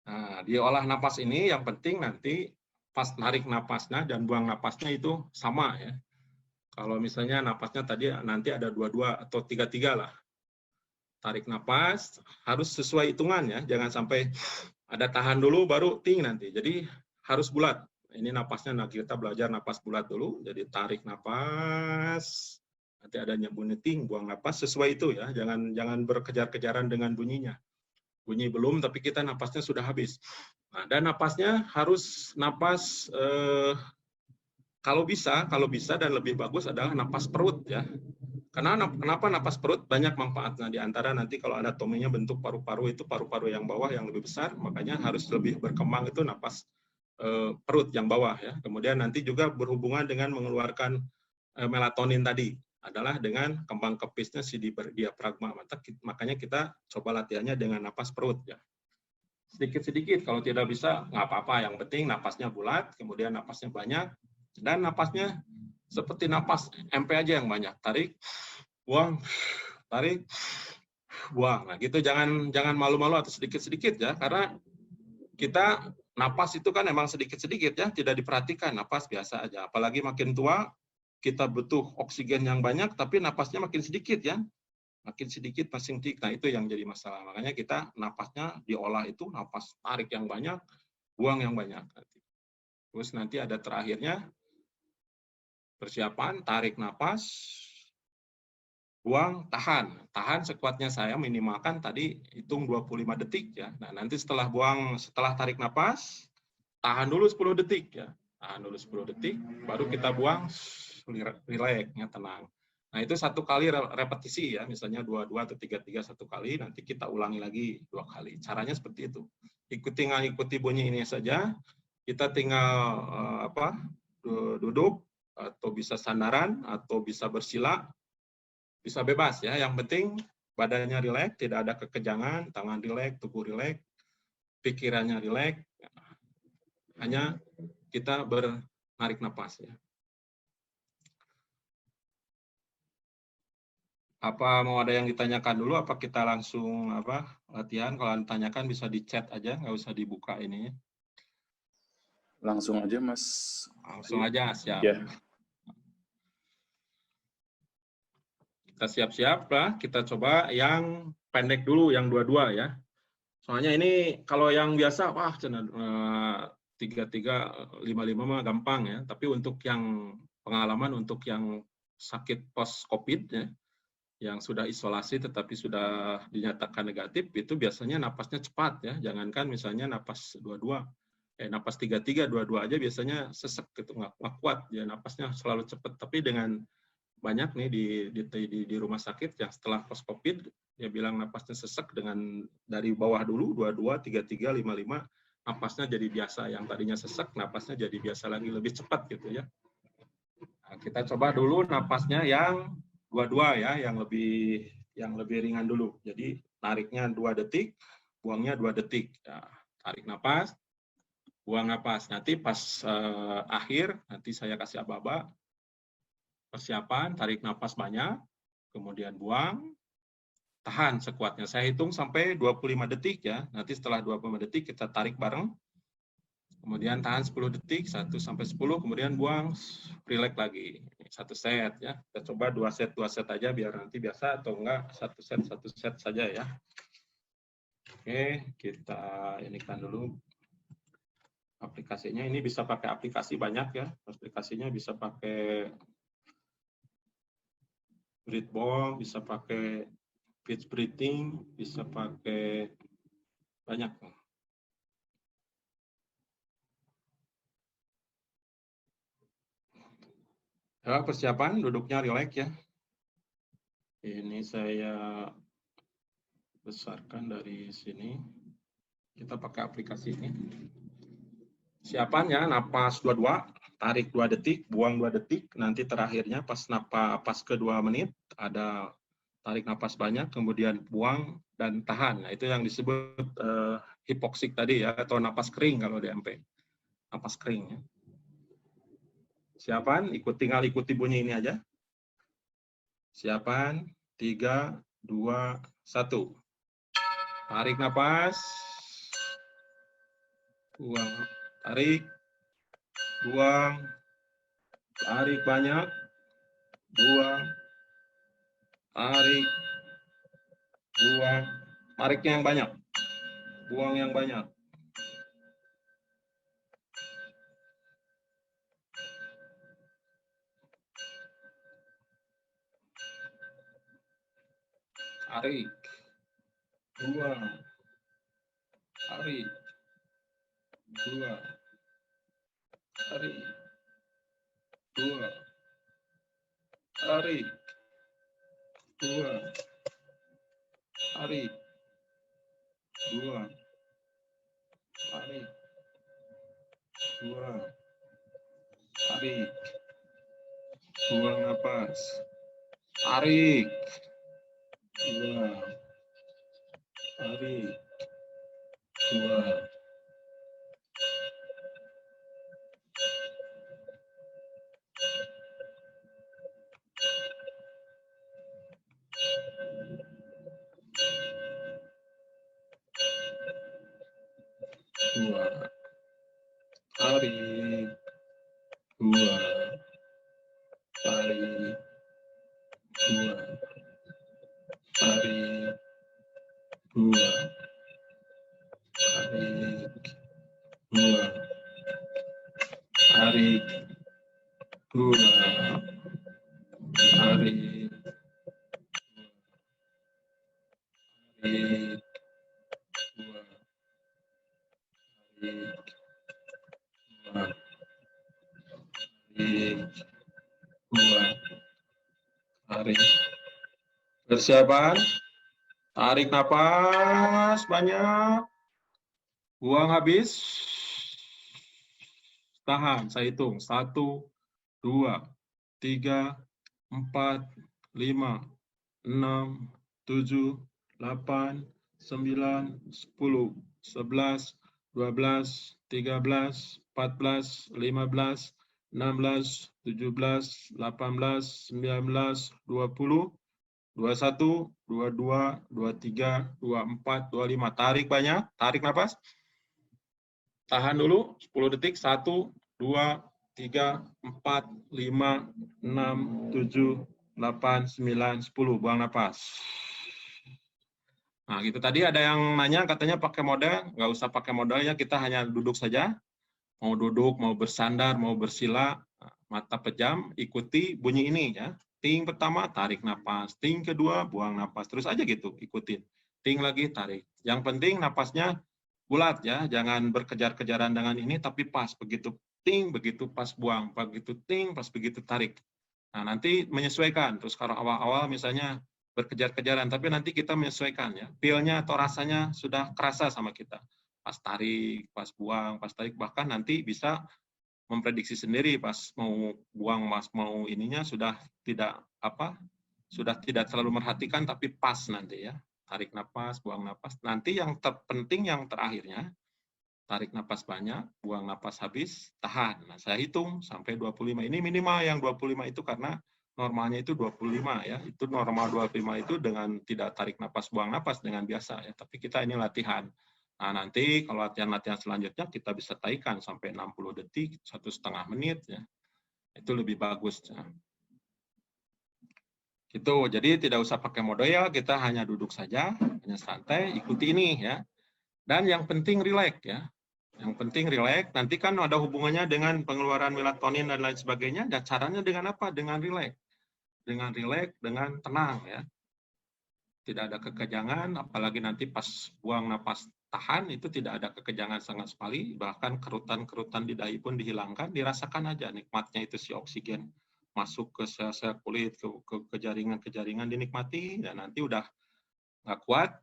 Nah, di olah napas ini yang penting nanti pas narik napasnya dan buang napasnya itu sama ya. Kalau misalnya napasnya tadi nanti ada 22 atau 33 lah. Tarik napas, harus sesuai hitungan ya. Jangan sampai ada tahan dulu baru ting nanti. Jadi harus bulat. Ini napasnya, nah kita belajar napas bulat dulu. Jadi tarik napas, nanti adanya bunyi ting, buang napas sesuai itu ya. Jangan berkejar-kejaran dengan bunyinya. Bunyi belum, tapi kita napasnya sudah habis. Nah, dan napasnya harus napas kalau bisa dan lebih bagus adalah napas perut ya. Kenapa napas perut banyak manfaatnya, di antara nanti kalau anatominya bentuk paru-paru itu paru-paru yang bawah yang lebih besar, makanya harus lebih berkembang itu napas perut yang bawah ya. Kemudian nanti juga berhubungan dengan mengeluarkan melatonin tadi adalah dengan kembang kepisnya si diafragma. Makanya kita coba latihannya dengan napas perut ya. Sedikit-sedikit, kalau tidak bisa nggak apa-apa, yang penting napasnya bulat, kemudian napasnya banyak. Dan napasnya seperti napas MP aja yang banyak. Tarik, buang, tarik, buang. Nah, gitu jangan malu-malu atau sedikit-sedikit ya, karena kita napas itu kan emang sedikit-sedikit ya, tidak diperhatikan, napas biasa aja. Apalagi makin tua, kita butuh oksigen yang banyak, tapi napasnya makin sedikit ya. Makin sedikit, makin sedikit. Nah, itu yang jadi masalah. Makanya kita napasnya diolah itu, napas tarik yang banyak, buang yang banyak. Terus nanti ada terakhirnya, persiapan, tarik napas, buang, tahan. Tahan sekuatnya saya, minimalkan tadi hitung 25 detik ya. Nah, nanti setelah tarik napas, tahan dulu 10 detik ya. Tahan dulu 10 detik, baru kita buang, relax, ya, tenang. Nah, itu 1 kali repetisi ya, misalnya 22 atau 33 1 kali, nanti kita ulangi lagi 2 kali. Caranya seperti itu. Ikuti bunyi ini saja, kita tinggal duduk, atau bisa sandaran, atau bisa bersila, bisa bebas ya. Yang penting badannya rileks, tidak ada kekejangan, tangan rileks, tubuh rileks, pikirannya rileks. Hanya kita menarik napas ya. Apa mau ada yang ditanyakan dulu? Apa kita langsung latihan? Kalau ditanyakan bisa di chat aja, nggak usah dibuka ini. Langsung aja Mas. Langsung aja, siap. Ya. Kita siap-siap lah, kita coba yang pendek dulu, yang 22 ya. Soalnya ini kalau yang biasa, wah 33, 55 mah gampang ya. Tapi untuk yang pengalaman, untuk yang sakit post-COVID ya, yang sudah isolasi tetapi sudah dinyatakan negatif, itu biasanya napasnya cepat ya. Jangankan misalnya napas 22, napas 33, 22 aja biasanya sesek gitu, nggak kuat ya, napasnya selalu cepat. Tapi dengan banyak nih di rumah sakit yang setelah post COVID, dia bilang napasnya sesek dengan dari bawah dulu 22, 33, 55, napasnya jadi biasa. Yang tadinya sesek, napasnya jadi biasa lagi, lebih cepat gitu ya. Nah, kita coba dulu napasnya yang 22 ya, yang lebih ringan dulu. Jadi tariknya 2 detik, buangnya 2 detik. Ya, tarik napas, buang napas. Nanti pas akhir, nanti saya kasih aba-aba. Persiapan, tarik napas banyak, kemudian buang, tahan sekuatnya. Saya hitung sampai 25 detik ya. Nanti setelah 25 detik kita tarik bareng. Kemudian tahan 10 detik, 1 sampai 10, kemudian buang, relax lagi. 1 set ya. Kita coba 2 set aja biar nanti biasa, atau enggak 1 set saja ya. Oke, kita inikan dulu. aplikasinya ini bisa pakai aplikasi banyak ya. Aplikasinya bisa pakai breathball, bisa pakai pitch breathing, bisa pakai banyak. Ya, persiapan duduknya rileks ya. Ini saya besarkan dari sini. Kita pakai aplikasi ini. Siapannya napas 22, tarik 2 detik, buang 2 detik, nanti terakhirnya pas ke 2 menit ada tarik napas banyak, kemudian buang dan tahan. Nah, itu yang disebut hipoksik tadi ya, atau napas kering kalau di MP. Napas kering ya. Siapan, tinggal ikuti bunyi ini aja. Siapan, 3, 2, 1. Tarik napas. Buang. Tarik. Buang. Tarik banyak. Buang. Tarik. Buang. Tariknya yang banyak. Buang yang banyak. Tarik. Buang. Tarik. Buang. Tarik. Buang. Tarik. Buang. Tarik. Buang. Tarik. Buang. Tarik. Buang napas. Tarik. Buang. Tarik. Buang. Buang. Tarik. Buang. Tarik. Buang. Tarik. Buang. Tarik. Buang. Tarik. Buang. Tarik. Tarik. Buang. Tarik. Buang. Tarik. Buang. Tarik. Persiapan. Tarik napas banyak. Buang habis. Tahan, saya hitung. 1, 2, 3, 4, 5, 6, 7, 8, 9, 10, 11, 12, 13, 14, 15, 16, 17, 18, 19, 20, 21, 22, 23, 24, 25. Tarik banyak, tarik nafas. Tahan dulu 10 detik. 1, 2, 3, 4, 5, 6, 7, 8, 9, 10. Buang nafas. Nah, gitu. Tadi ada yang nanya katanya pakai model. Nggak usah pakai model ya, kita hanya duduk saja. Mau duduk, mau bersandar, mau bersila, mata pejam, ikuti bunyi ini ya. Ting pertama, tarik napas. Ting kedua, buang napas. Terus aja gitu, ikutin. Ting lagi, tarik. Yang penting napasnya bulat ya, jangan berkejar-kejaran dengan ini, tapi pas. Begitu ting, begitu pas buang. Begitu ting, pas begitu tarik. Nah, nanti menyesuaikan. Terus kalau awal-awal misalnya berkejar-kejaran, tapi nanti kita menyesuaikan ya. Feel-nya atau rasanya sudah kerasa sama kita. Pas tarik, pas buang, pas tarik, bahkan nanti bisa memprediksi sendiri pas mau buang, mas mau ininya sudah tidak terlalu merhatikan, tapi pas nanti ya. Tarik napas, buang napas. Nanti yang terpenting yang terakhirnya, tarik napas banyak, buang napas habis, tahan. Nah, saya hitung sampai 25. Ini minimal yang 25 itu karena normalnya itu 25 ya. Itu normal 25 itu dengan tidak tarik napas, buang napas dengan biasa ya. Tapi kita ini latihan. Nah, nanti kalau latihan-latihan selanjutnya kita bisa taikan sampai 60 detik, 1,5 menit ya. Itu lebih bagus ya. Itu, jadi tidak usah pakai model, kita hanya duduk saja, hanya santai, ikuti ini ya. Dan yang penting rileks ya. Yang penting rileks. Nanti kan ada hubungannya dengan pengeluaran melatonin dan lain sebagainya. Dan caranya dengan apa? Dengan rileks. Dengan rileks, dengan tenang ya. Tidak ada kekejangan, apalagi nanti pas buang napas tahan itu tidak ada kekejangan sama sekali, bahkan kerutan-kerutan di dahi pun dihilangkan, dirasakan aja nikmatnya itu si oksigen masuk ke sel-sel kulit, ke jaringan-jaringan dinikmati, dan nanti udah nggak kuat,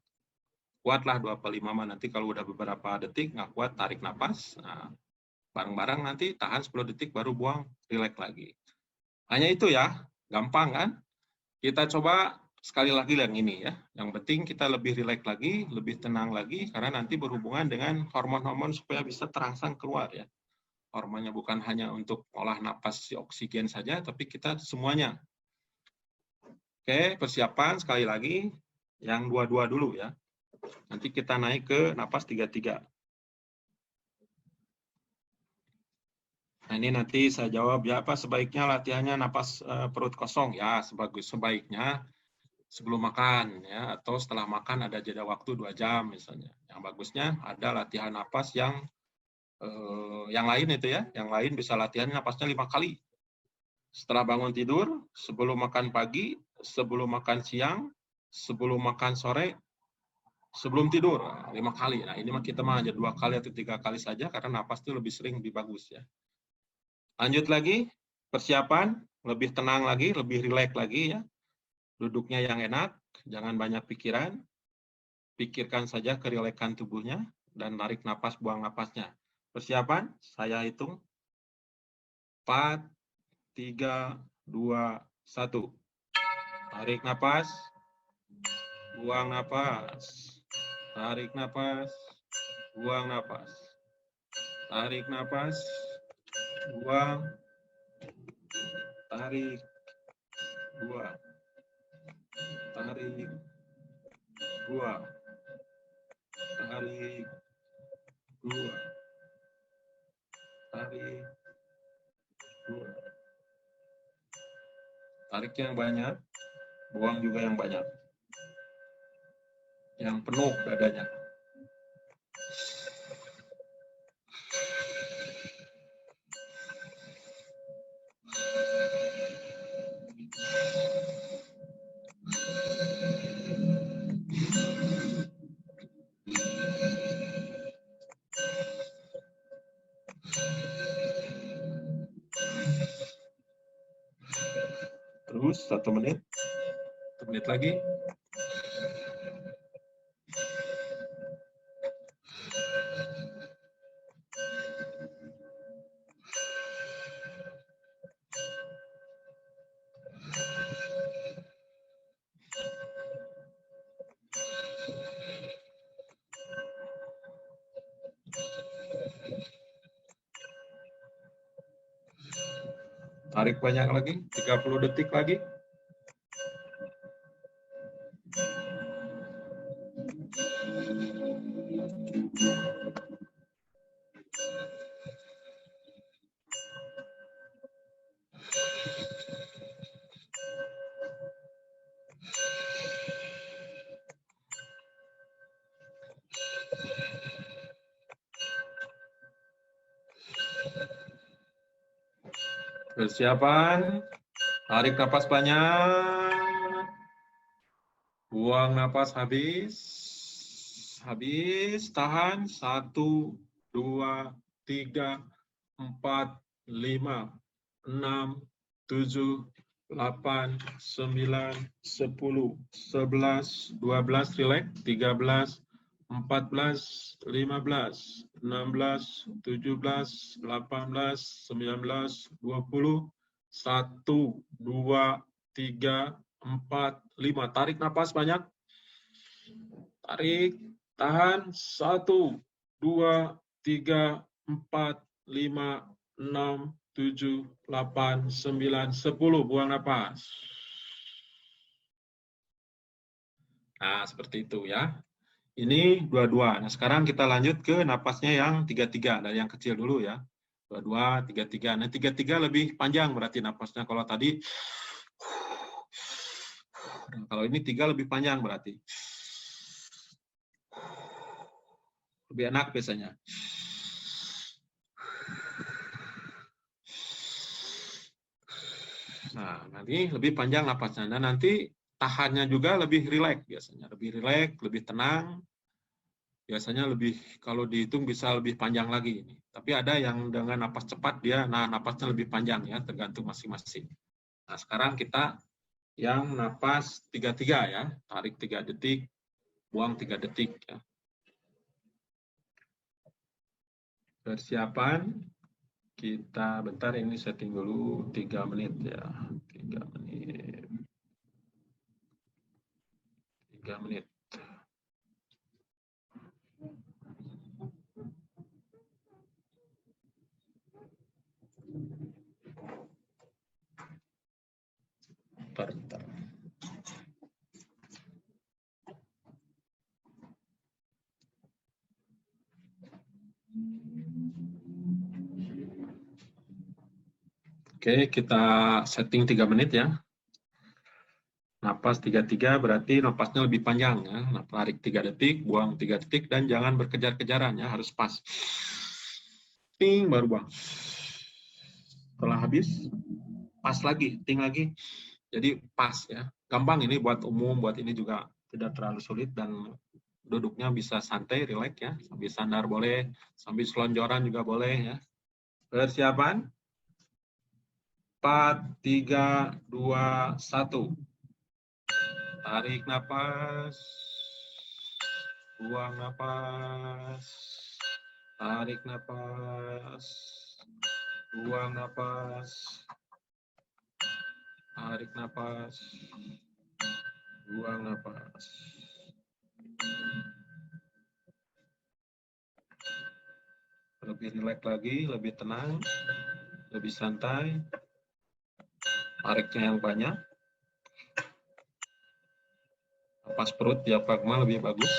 kuatlah 2/5 nanti kalau udah beberapa detik nggak kuat tarik napas, nah, bareng-bareng nanti tahan 10 detik baru buang, rileks lagi. Hanya itu ya, gampang kan? Kita coba sekali lagi yang ini ya. Yang penting kita lebih rileks lagi, lebih tenang lagi, karena nanti berhubungan dengan hormon-hormon supaya bisa terangsang keluar ya. Hormonnya bukan hanya untuk olah napas si oksigen saja, tapi kita semuanya. Oke, persiapan sekali lagi. Yang dua-dua dulu ya. Nanti kita naik ke napas 3-3. Nah, ini nanti saya jawab ya, apa sebaiknya latihannya napas perut kosong? Ya, sebaiknya sebelum makan ya, atau setelah makan ada jeda waktu 2 jam misalnya. Yang bagusnya ada latihan napas yang lain itu ya, yang lain bisa latihan napasnya 5 kali. Setelah bangun tidur, sebelum makan pagi, sebelum makan siang, sebelum makan sore, sebelum tidur 5 kali. Nah, ini kita mah aja 2 kali atau 3 kali saja karena napas itu lebih sering lebih bagus ya. Lanjut lagi, persiapan, lebih tenang lagi, lebih rileks lagi ya. Duduknya yang enak, jangan banyak pikiran. Pikirkan saja kerileksan tubuhnya dan tarik napas, buang napasnya. Persiapan, saya hitung 4, 3, 2, 1. Tarik napas, buang napas. Tarik napas, buang napas. Tarik napas, buang. Tarik, buang. Tarik, buang. Tarik, buang. Tarik, buang. Tarik yang banyak, buang juga yang banyak. Yang penuh dadanya. Terus 1 menit. 1 menit lagi. Tarik banyak lagi, 30 detik lagi. Persiapan, tarik napas banyak, buang napas habis, tahan, 1, 2, 3, 4, 5, 6, 7, 8, 9, 10, 11, 12, relax, 13, 14, 15, 16, 17, 18, 19, 20, 1, 2, 3, 4, 5. Tarik napas banyak. Tarik, tahan, 1, 2, 3, 4, 5, 6, 7, 8, 9, 10. Buang napas. Nah, seperti itu ya. Ini 2-2. Nah, sekarang kita lanjut ke napasnya yang 3-3. Dari yang kecil dulu ya. 2-2, 3-3. Nah, 3-3 lebih panjang berarti napasnya. Kalau tadi, kalau ini 3 lebih panjang berarti. Lebih enak biasanya. Nah, nanti lebih panjang napasnya. Dan nanti tahannya juga lebih rileks biasanya. Lebih rileks, lebih tenang. Biasanya lebih, kalau dihitung bisa lebih panjang lagi ini. Tapi ada yang dengan napas cepat dia, nah napasnya lebih panjang ya, tergantung masing-masing. Nah, sekarang kita yang napas 3-3 ya. Tarik 3 detik, buang 3 detik ya. Persiapan, kita bentar ini setting dulu 3 menit ya. 3 menit. 3 menit. Bentar. Oke, kita setting 3 menit ya. Napas 3-3 berarti napasnya lebih panjang ya. Nah, tarik 3 detik, buang 3 detik, dan jangan berkejar-kejaran ya, harus pas. Ting, baru buang. Setelah habis, pas lagi, ting lagi. Jadi pas ya. Gampang ini buat umum, buat ini juga tidak terlalu sulit, dan duduknya bisa santai, rileks ya. Sambil sandar boleh, sambil selonjoran juga boleh ya. Persiapan. 4, 3, 2, 1. Tarik napas. Buang napas. Tarik napas. Buang napas. Tarik napas. Buang napas. Lebih rileks lagi, lebih tenang, lebih santai. Tariknya yang banyak. Napas perut, diafragma lebih bagus.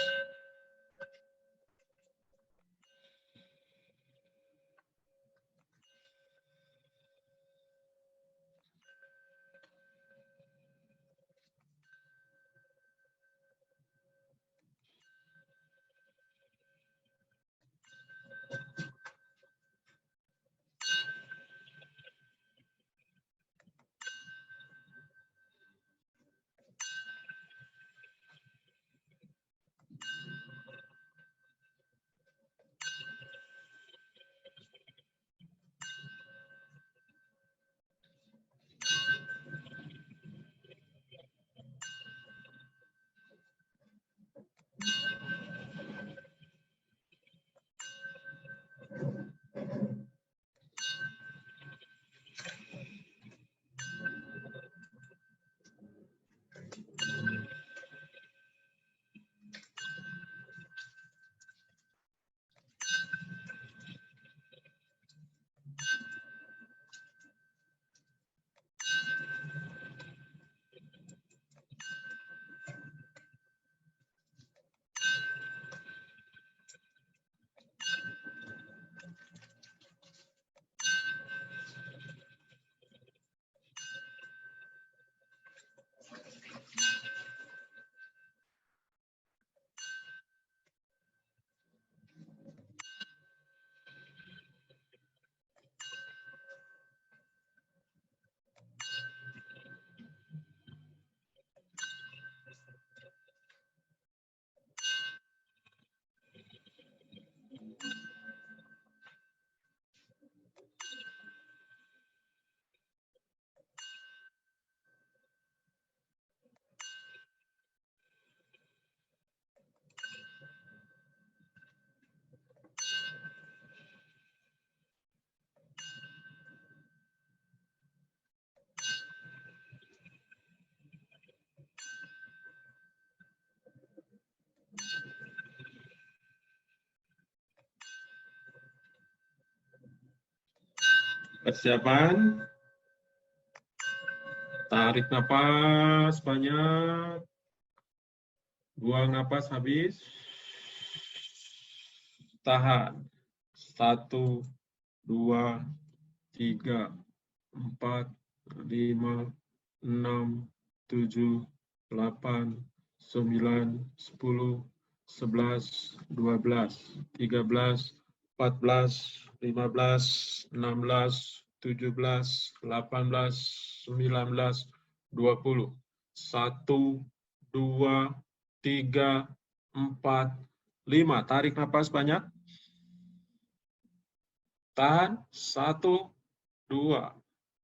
Persiapan. Tarik napas banyak. Buang napas habis. Tahan. 1, 2, 3, 4, 5, 6, 7, 8, 9, 10, 11, 12, 13, 14, 15, 16, 17, 18, 19, 20. 1, 2, 3, 4, 5. Tarik nafas banyak. Tahan. 1, 2,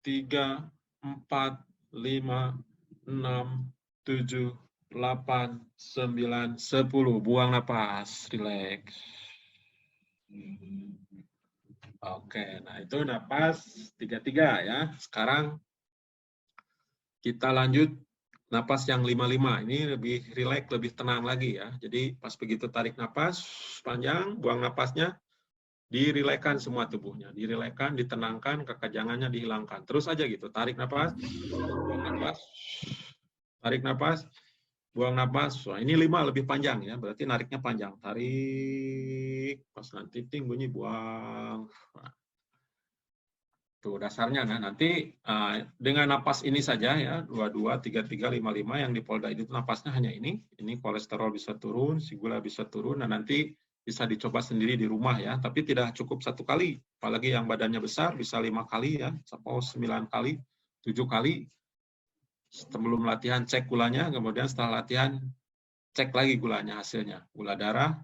3, 4, 5, 6, 7, 8, 9, 10. Buang nafas. Relax. Oke, nah itu nafas 3-3 ya. Sekarang kita lanjut napas yang 5-5. Ini lebih rileks, lebih tenang lagi ya. Jadi pas begitu tarik napas panjang, buang napasnya, dirilekkan semua tubuhnya. Dirilekkan, ditenangkan, kekejangannya dihilangkan. Terus aja gitu, tarik napas, buang napas, tarik napas, buang napas. Wah, ini 5 lebih panjang ya, berarti nariknya panjang. Tarik, pas nanti ting bunyi buang. Tuh dasarnya. Nah, nanti dengan napas ini saja ya, 22, 33, 55 yang di Polda itu napasnya hanya ini. Ini kolesterol bisa turun, si gula bisa turun. Nah, nanti bisa dicoba sendiri di rumah ya, tapi tidak cukup 1 kali. Apalagi yang badannya besar bisa 5 kali ya, suppose 9 kali, 7 kali. Sebelum latihan cek gulanya, kemudian setelah latihan cek lagi gulanya hasilnya. Gula darah,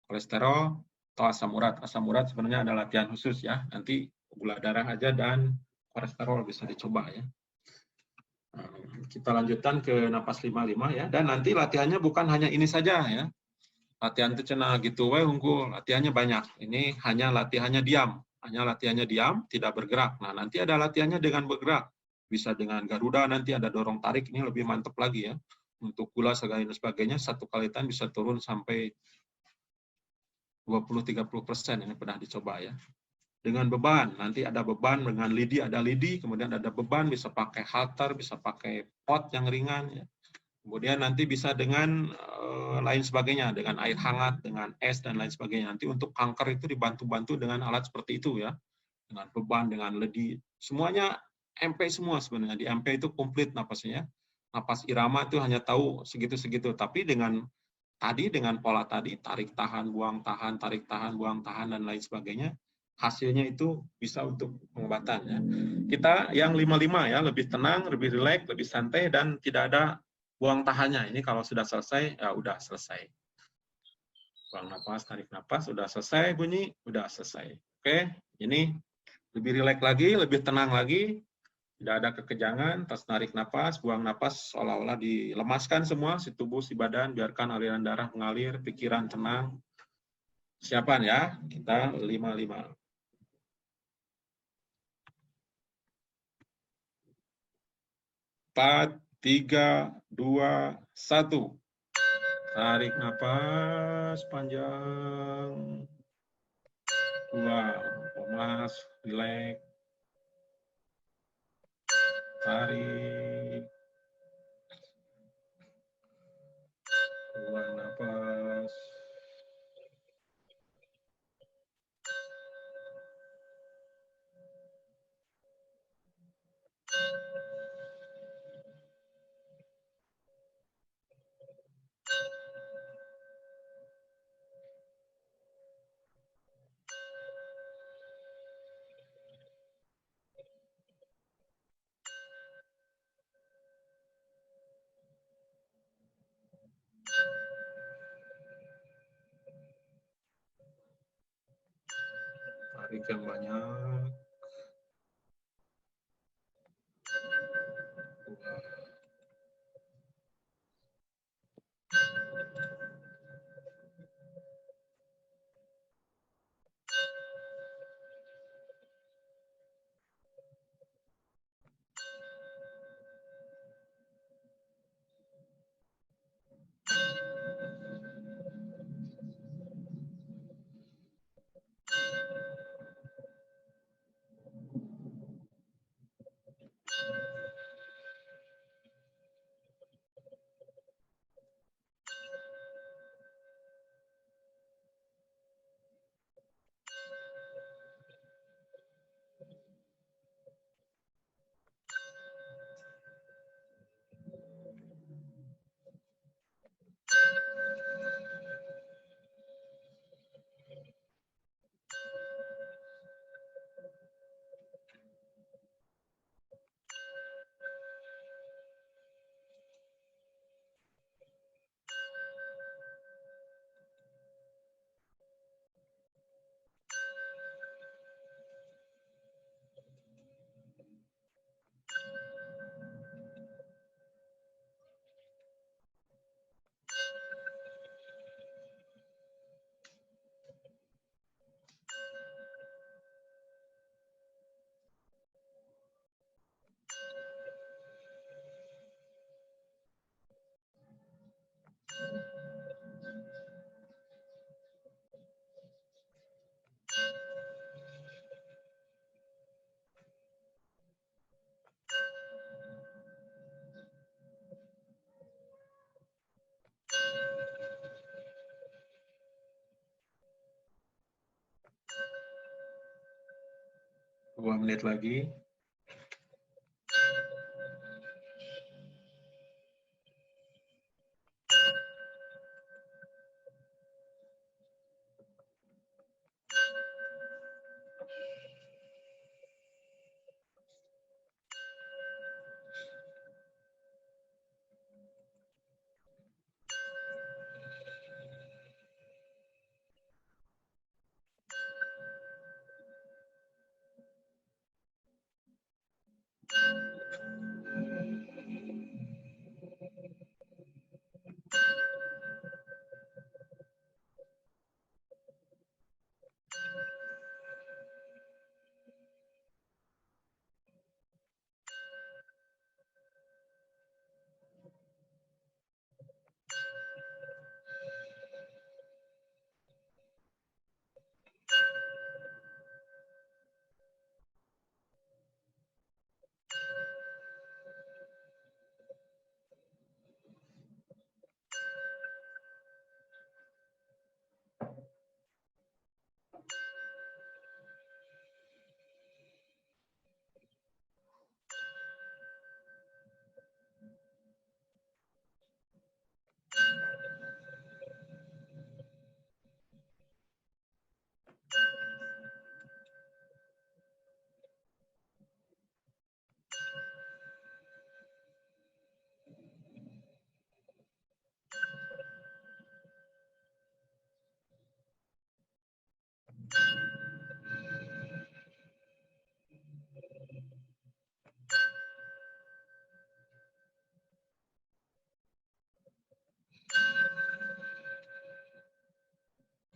kolesterol, atau asam urat. Asam urat sebenarnya ada latihan khusus ya. Nanti gula darah aja dan kolesterol bisa dicoba ya. Nah, kita lanjutkan ke napas 55 ya. Dan nanti latihannya bukan hanya ini saja ya. Latihan itu cenah gitu we unggul. Latihannya banyak. Ini hanya latihannya diam. Hanya latihannya diam, tidak bergerak. Nah, nanti ada latihannya dengan bergerak. Bisa dengan Garuda, nanti ada dorong tarik, ini lebih mantap lagi ya. Untuk gula segala dan sebagainya, 1 kali latihan bisa turun sampai 20-30%. Ini pernah dicoba ya. Dengan beban, nanti ada beban dengan lidi, ada lidi, kemudian ada beban, bisa pakai halter, bisa pakai pot yang ringan, ya. Kemudian nanti bisa dengan lain sebagainya, dengan air hangat, dengan es, dan lain sebagainya. Nanti untuk kanker itu dibantu-bantu dengan alat seperti itu ya, dengan beban, dengan lidi, semuanya MP semua sebenarnya. Di MP itu komplit napasnya. Napas irama itu hanya tahu segitu-segitu, tapi dengan pola tadi, tarik tahan, buang tahan, tarik tahan, buang tahan, dan lain sebagainya, hasilnya itu bisa untuk pengobatan ya. Kita yang 55 ya, lebih tenang, lebih rileks, lebih santai, dan tidak ada buang tahannya. Ini kalau sudah selesai, ya udah selesai. Buang napas, tarik napas, udah selesai bunyi, udah selesai. Oke, ini lebih rileks lagi, lebih tenang lagi, tidak ada kekejangan, pas tarik napas, buang napas, seolah-olah dilemaskan semua, si tubuh, si badan, biarkan aliran darah mengalir, pikiran tenang. Siapan ya, kita 55. 4, 3, 2, 1. Tarik napas panjang. Buang, lemas, rileks. Tarik. Buang napas. Tarik yang banyak. 2 menit lagi.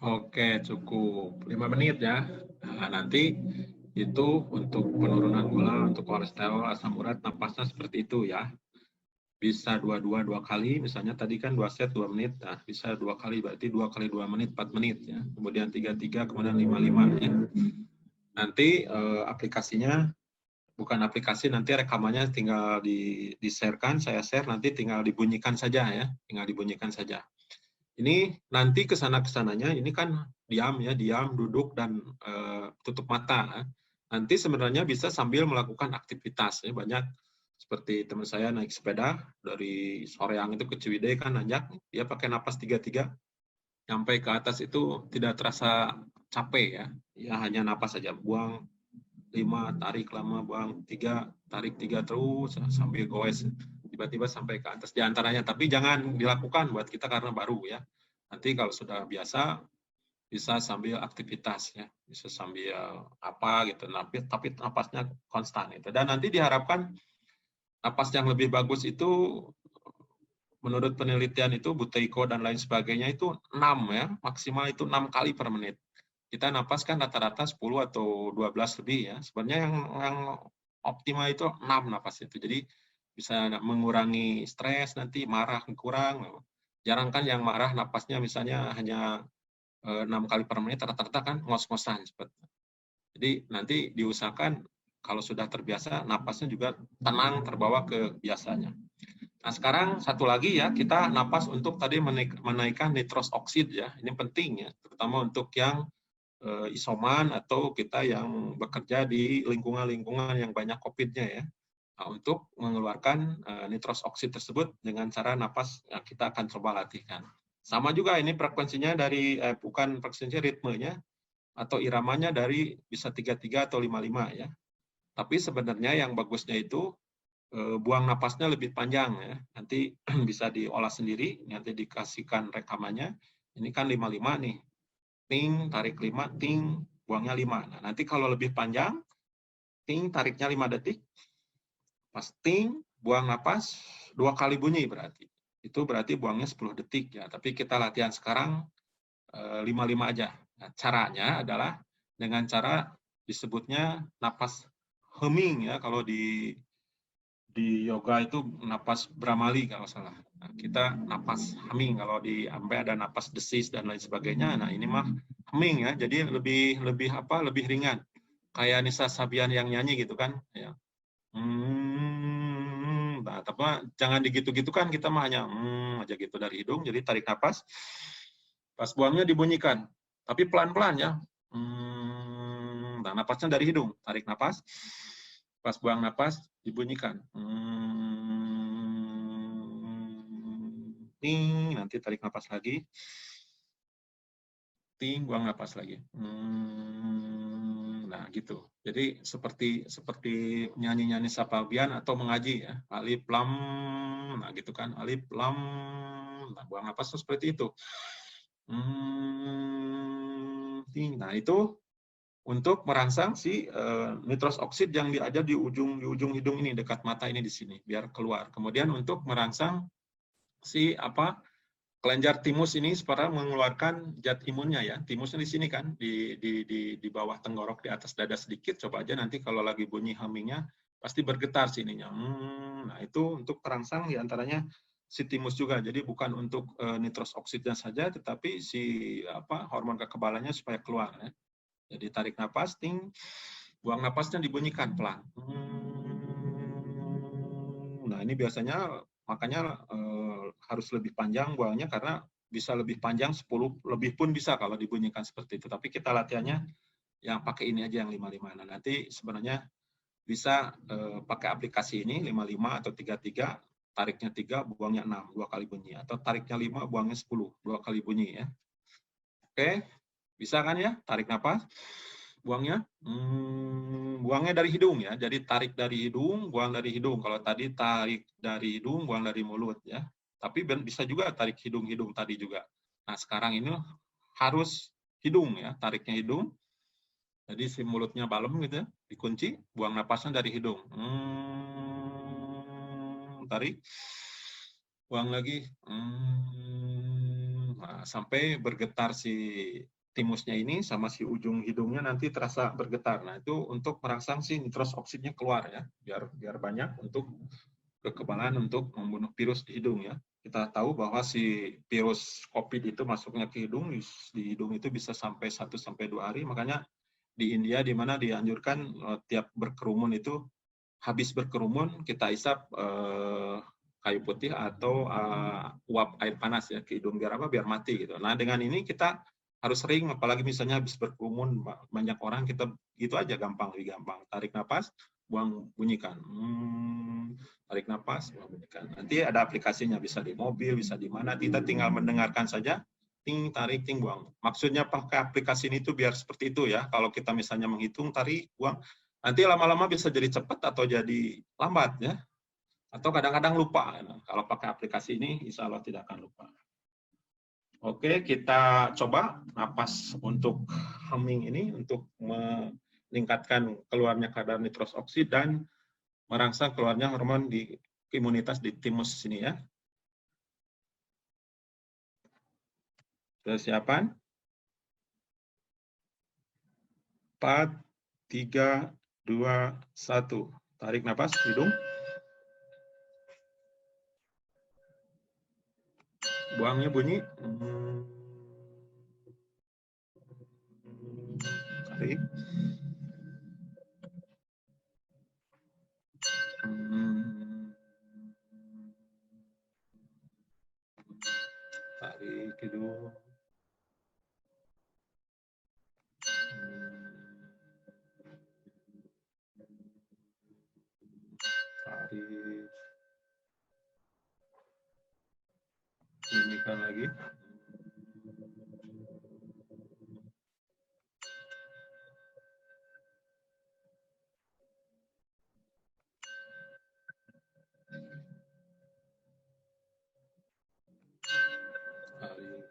Oke, cukup 5 menit ya. Nah, nanti itu untuk penurunan gula, untuk kolesterol, asam urat, napasnya seperti itu ya. Bisa dua kali, misalnya tadi kan 2 set 2 menit, nah bisa 2 kali, berarti 2 kali 2 menit, 4 menit ya. Kemudian 3, kemudian 5 ya. Nanti aplikasinya, bukan aplikasi, nanti rekamannya tinggal di-share-kan, saya share, nanti tinggal dibunyikan saja ya, tinggal dibunyikan saja. Ini nanti kesana-kesananya, ini kan diam ya, diam, duduk, dan tutup mata. Nanti sebenarnya bisa sambil melakukan aktivitas. Ya, banyak seperti teman saya naik sepeda dari Soreang itu ke Ciwidey kan nanjak, dia pakai napas 3-3, sampai ke atas itu tidak terasa capek ya, ya hanya napas saja, buang 5, tarik lama, buang 3, tarik 3 terus sambil goes, tiba-tiba sampai ke atas di antaranya. Tapi jangan dilakukan buat kita karena baru ya. Nanti kalau sudah biasa bisa sambil aktivitas ya, bisa sambil apa gitu, tapi napasnya konstan itu. Dan nanti diharapkan napas yang lebih bagus itu menurut penelitian itu Buteyko dan lain sebagainya itu 6 ya, maksimal itu 6 kali per menit. Kita napas kan rata-rata 10 atau 12 lebih ya. Sebenarnya yang optimal itu 6 napas itu. Jadi bisa mengurangi stres, nanti marah kurang. Jarang kan yang marah napasnya misalnya hanya 6 kali per menit, rata-rata kan ngos-ngosan. Jadi nanti diusahakan kalau sudah terbiasa, napasnya juga tenang, terbawa ke biasanya. Nah sekarang satu lagi ya, kita napas untuk tadi menaikkan nitros oksid ya. Ini penting ya, terutama untuk yang isoman atau kita yang bekerja di lingkungan-lingkungan yang banyak COVID-nya ya. Nah, untuk mengeluarkan nitros oksid tersebut dengan cara napas yang kita akan coba latihkan. Sama juga ini frekuensinya dari, bukan frekuensinya, ritmenya atau iramanya dari bisa 3-3 atau 5-5 ya. Tapi sebenarnya yang bagusnya itu buang napasnya lebih panjang ya. Nanti bisa diolah sendiri, nanti dikasihkan rekamannya. Ini kan 5-5 nih. Ting, tarik 5, ting, buangnya 5. Nah, nanti kalau lebih panjang, ting, tariknya 5 detik, pas ting, buang napas, 2 kali bunyi berarti. Itu berarti buangnya 10 detik ya. Tapi kita latihan sekarang 5-5 aja. Nah, caranya adalah dengan cara disebutnya napas humming ya. Kalau di yoga itu napas Brahmali kalau salah. Nah, kita napas humming, kalau di Ampe ada napas desis dan lain sebagainya. Nah, ini mah humming ya. Jadi lebih ringan. Kayak Nisa Sabian yang nyanyi gitu kan ya. Nah, tapi jangan digitu-gitu kan, kita mah hanya aja gitu dari hidung. Jadi tarik napas. Pas buangnya dibunyikan. Tapi pelan-pelan ya. Nah, napasnya dari hidung. Tarik napas. Pas buang napas, dibunyikan. Ting, nanti tarik napas lagi. Ting, buang napas lagi. Nah, gitu. Jadi seperti nyanyi-nyanyi sapabian atau mengaji ya. Alif lam, nah gitu kan. Alif lam, nah buang napas seperti itu. Ting, nah itu untuk merangsang si nitros oxide yang ada di ujung hidung ini, dekat mata ini di sini, biar keluar. Kemudian untuk merangsang si kelenjar timus ini supaya mengeluarkan zat imunnya ya. Timusnya di sini kan, di bawah tenggorok, di atas dada sedikit. Coba aja nanti kalau lagi bunyi hummingnya pasti bergetar sininya. Nah itu untuk terangsang diantaranya si timus juga. Jadi bukan untuk nitros oksidnya saja, tetapi si hormon kekebalannya supaya keluar ya. Jadi tarik napas, ting, buang napasnya dibunyikan pelan. Nah ini biasanya makanya harus lebih panjang buangnya karena bisa lebih panjang 10 lebih pun bisa kalau dibunyikan seperti itu. Tapi kita latihannya yang pakai ini aja yang 55. Nah nanti sebenarnya bisa pakai aplikasi ini 55 atau 33, tariknya 3, buangnya 6, 2 kali bunyi. Atau tariknya 5, buangnya 10, 2 kali bunyi ya. Oke, bisa kan ya? Tarik napas. Buangnya, buangnya dari hidung ya. Jadi tarik dari hidung, buang dari hidung. Kalau tadi tarik dari hidung, buang dari mulut ya. Tapi bisa juga tarik hidung tadi juga. Nah sekarang ini harus hidung ya, tariknya hidung. Jadi si mulutnya balem gitu ya, dikunci, buang napasnya dari hidung. Tarik, buang lagi. Nah, sampai bergetar si timusnya ini sama si ujung hidungnya nanti terasa bergetar. Nah, itu untuk merangsang si nitros oksidnya keluar ya, biar banyak untuk kekebalan untuk membunuh virus di hidung ya. Kita tahu bahwa si virus COVID itu masuknya ke hidung, di hidung itu bisa sampai 1 sampai 2 hari, makanya di India di mana dianjurkan tiap berkerumun itu habis berkerumun kita isap kayu putih atau uap air panas ya ke hidung biar apa? Biar mati gitu. Nah dengan ini kita harus sering, apalagi misalnya habis berkerumun banyak orang, kita gitu aja gampang, lebih gampang. Tarik nafas, buang, bunyikan. Tarik nafas, buang, bunyikan. Nanti ada aplikasinya, bisa di mobil, bisa di mana. Kita tinggal mendengarkan saja. Ting, tarik, ting, buang. Maksudnya pakai aplikasi ini tuh biar seperti itu ya. Kalau kita misalnya menghitung, tarik, buang, nanti lama-lama bisa jadi cepat atau jadi lambat ya. Atau kadang-kadang lupa. Kalau pakai aplikasi ini, insya Allah tidak akan lupa. Oke, kita coba napas untuk humming ini untuk meningkatkan keluarnya kadar nitros oksid dan merangsang keluarnya hormon di imunitas di timus sini ya. Persiapan? 4, 3, 2, 1. Tarik napas hidung. Buangnya bunyi. Tarik. Tarik hidung. Tarik. Bunyikan lagi. Tarik.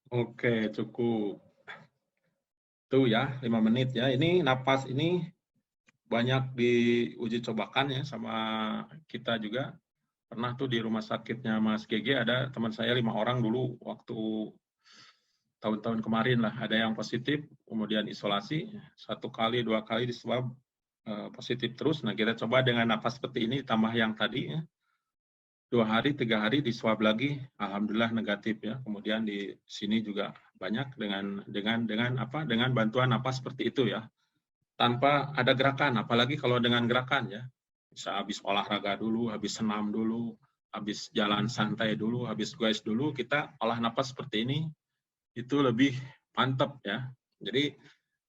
Oke, cukup. Tuh ya, 5 menit ya. Ini napas ini banyak diuji cobakan ya sama kita juga. Pernah tuh di rumah sakitnya Mas GG ada teman saya 5 orang dulu waktu tahun-tahun kemarin lah, ada yang positif, kemudian isolasi, 1 kali, 2 kali di swab positif terus. Nah, kita coba dengan napas seperti ini ditambah yang tadi ya, 2 hari, 3 hari di swab lagi, alhamdulillah negatif ya. Kemudian di sini juga banyak dengan bantuan napas seperti itu ya, tanpa ada gerakan, apalagi kalau dengan gerakan ya, bisa habis olahraga dulu, habis senam dulu, habis jalan santai dulu, habis guys dulu, kita olah napas seperti ini, itu lebih mantap ya. Jadi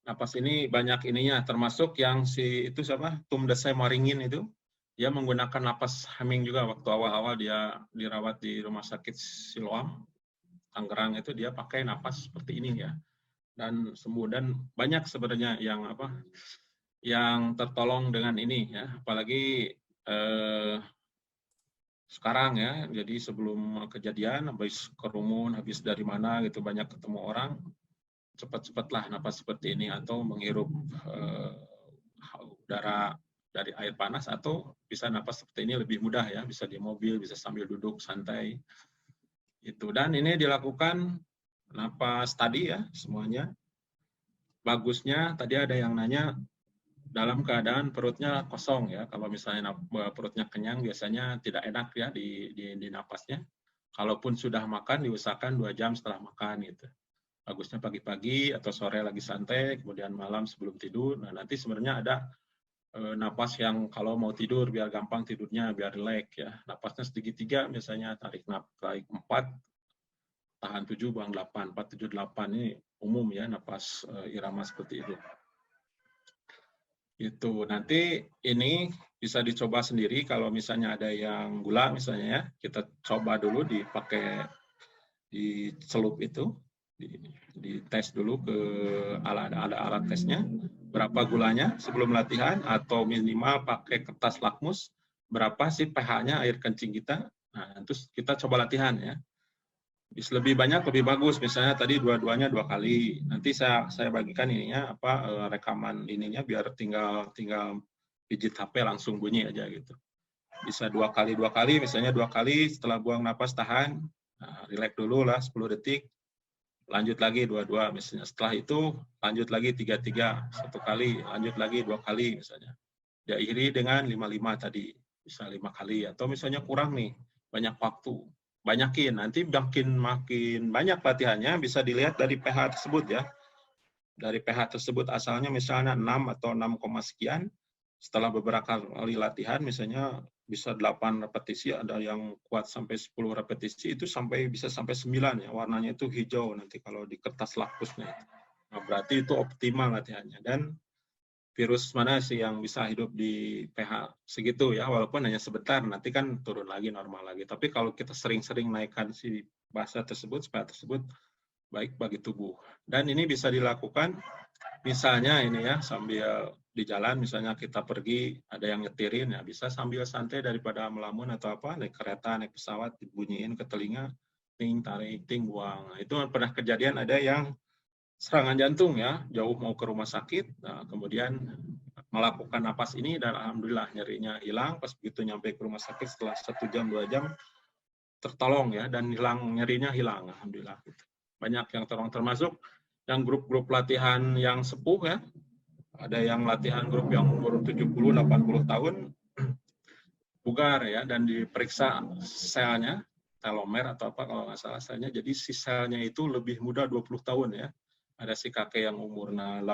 napas ini banyak ininya, termasuk yang itu siapa, Tum Desai Maringin itu, dia menggunakan napas Heming juga waktu awal-awal dia dirawat di rumah sakit Siloam, Tangerang itu dia pakai napas seperti ini ya, dan sembuh. Dan banyak sebenarnya yang tertolong dengan ini ya, apalagi sekarang ya. Jadi sebelum kejadian, habis kerumun, habis dari mana gitu, banyak ketemu orang, cepat-cepatlah napas seperti ini atau menghirup udara dari air panas, atau bisa napas seperti ini lebih mudah ya, bisa di mobil, bisa sambil duduk santai itu. Dan ini dilakukan napas tadi ya semuanya. Bagusnya tadi ada yang nanya dalam keadaan perutnya kosong ya. Kalau misalnya perutnya kenyang biasanya tidak enak ya di napasnya. Kalaupun sudah makan diusahakan 2 jam setelah makan gitu. Bagusnya pagi-pagi atau sore lagi santai, kemudian malam sebelum tidur. Nah, nanti sebenarnya ada napas yang kalau mau tidur biar gampang tidurnya, biar rileks ya. Napasnya segitiga misalnya, tarik 4, tahan 7, buang 8, 4, 7, 8 ini umum ya napas irama seperti itu. Itu nanti ini bisa dicoba sendiri kalau misalnya ada yang gula misalnya ya, kita coba dulu di celup itu, di tes dulu ke ada alat tesnya berapa gulanya sebelum latihan, atau minimal pakai kertas lakmus berapa sih pH-nya air kencing kita. Nah, terus kita coba latihan ya. Bisa lebih banyak lebih bagus, misalnya tadi dua-duanya 2 kali. Nanti saya bagikan ininya rekaman ininya biar tinggal pijit HP langsung bunyi aja gitu. Bisa 2 kali misalnya, 2 kali setelah buang napas tahan, nah, relax dulu lah 10 detik, lanjut lagi 2-2 misalnya. Setelah itu lanjut lagi 3-3, 1 kali, lanjut lagi 2 kali misalnya. Diakhiri dengan 5-5 tadi, bisa 5 kali. Atau misalnya kurang nih, banyak waktu, banyakin. Nanti makin banyak latihannya bisa dilihat dari pH tersebut ya. Dari pH tersebut asalnya misalnya 6 atau 6, sekian, setelah beberapa kali latihan misalnya bisa 8 repetisi, ada yang kuat sampai 10 repetisi, itu bisa sampai 9 ya, warnanya itu hijau nanti kalau di kertas lakmusnya itu. Nah, berarti itu optimal latihannya. Dan virus mana sih yang bisa hidup di pH segitu ya, walaupun hanya sebentar, nanti kan turun lagi normal lagi. Tapi kalau kita sering-sering naikkan si pH tersebut baik bagi tubuh. Dan ini bisa dilakukan misalnya ini ya, sambil di jalan, misalnya kita pergi, ada yang nyetirin, ya bisa sambil santai daripada melamun atau apa, naik kereta, naik pesawat, dibunyiin ke telinga, ting, tarik, ting, buang. Nah, itu pernah kejadian ada yang serangan jantung ya, jauh mau ke rumah sakit, nah, kemudian melakukan napas ini, dan alhamdulillah nyerinya hilang. Pas begitu nyampe ke rumah sakit setelah 1 jam, 2 jam, tertolong ya, dan nyerinya hilang, alhamdulillah. Banyak yang termasuk yang grup-grup latihan yang sepuh ya, ada yang latihan grup yang umur 70-80 tahun, bugar ya, dan diperiksa selnya, telomer atau apa kalau nggak salah selnya, jadi si selnya itu lebih muda 20 tahun ya. Ada si kakek yang umur 80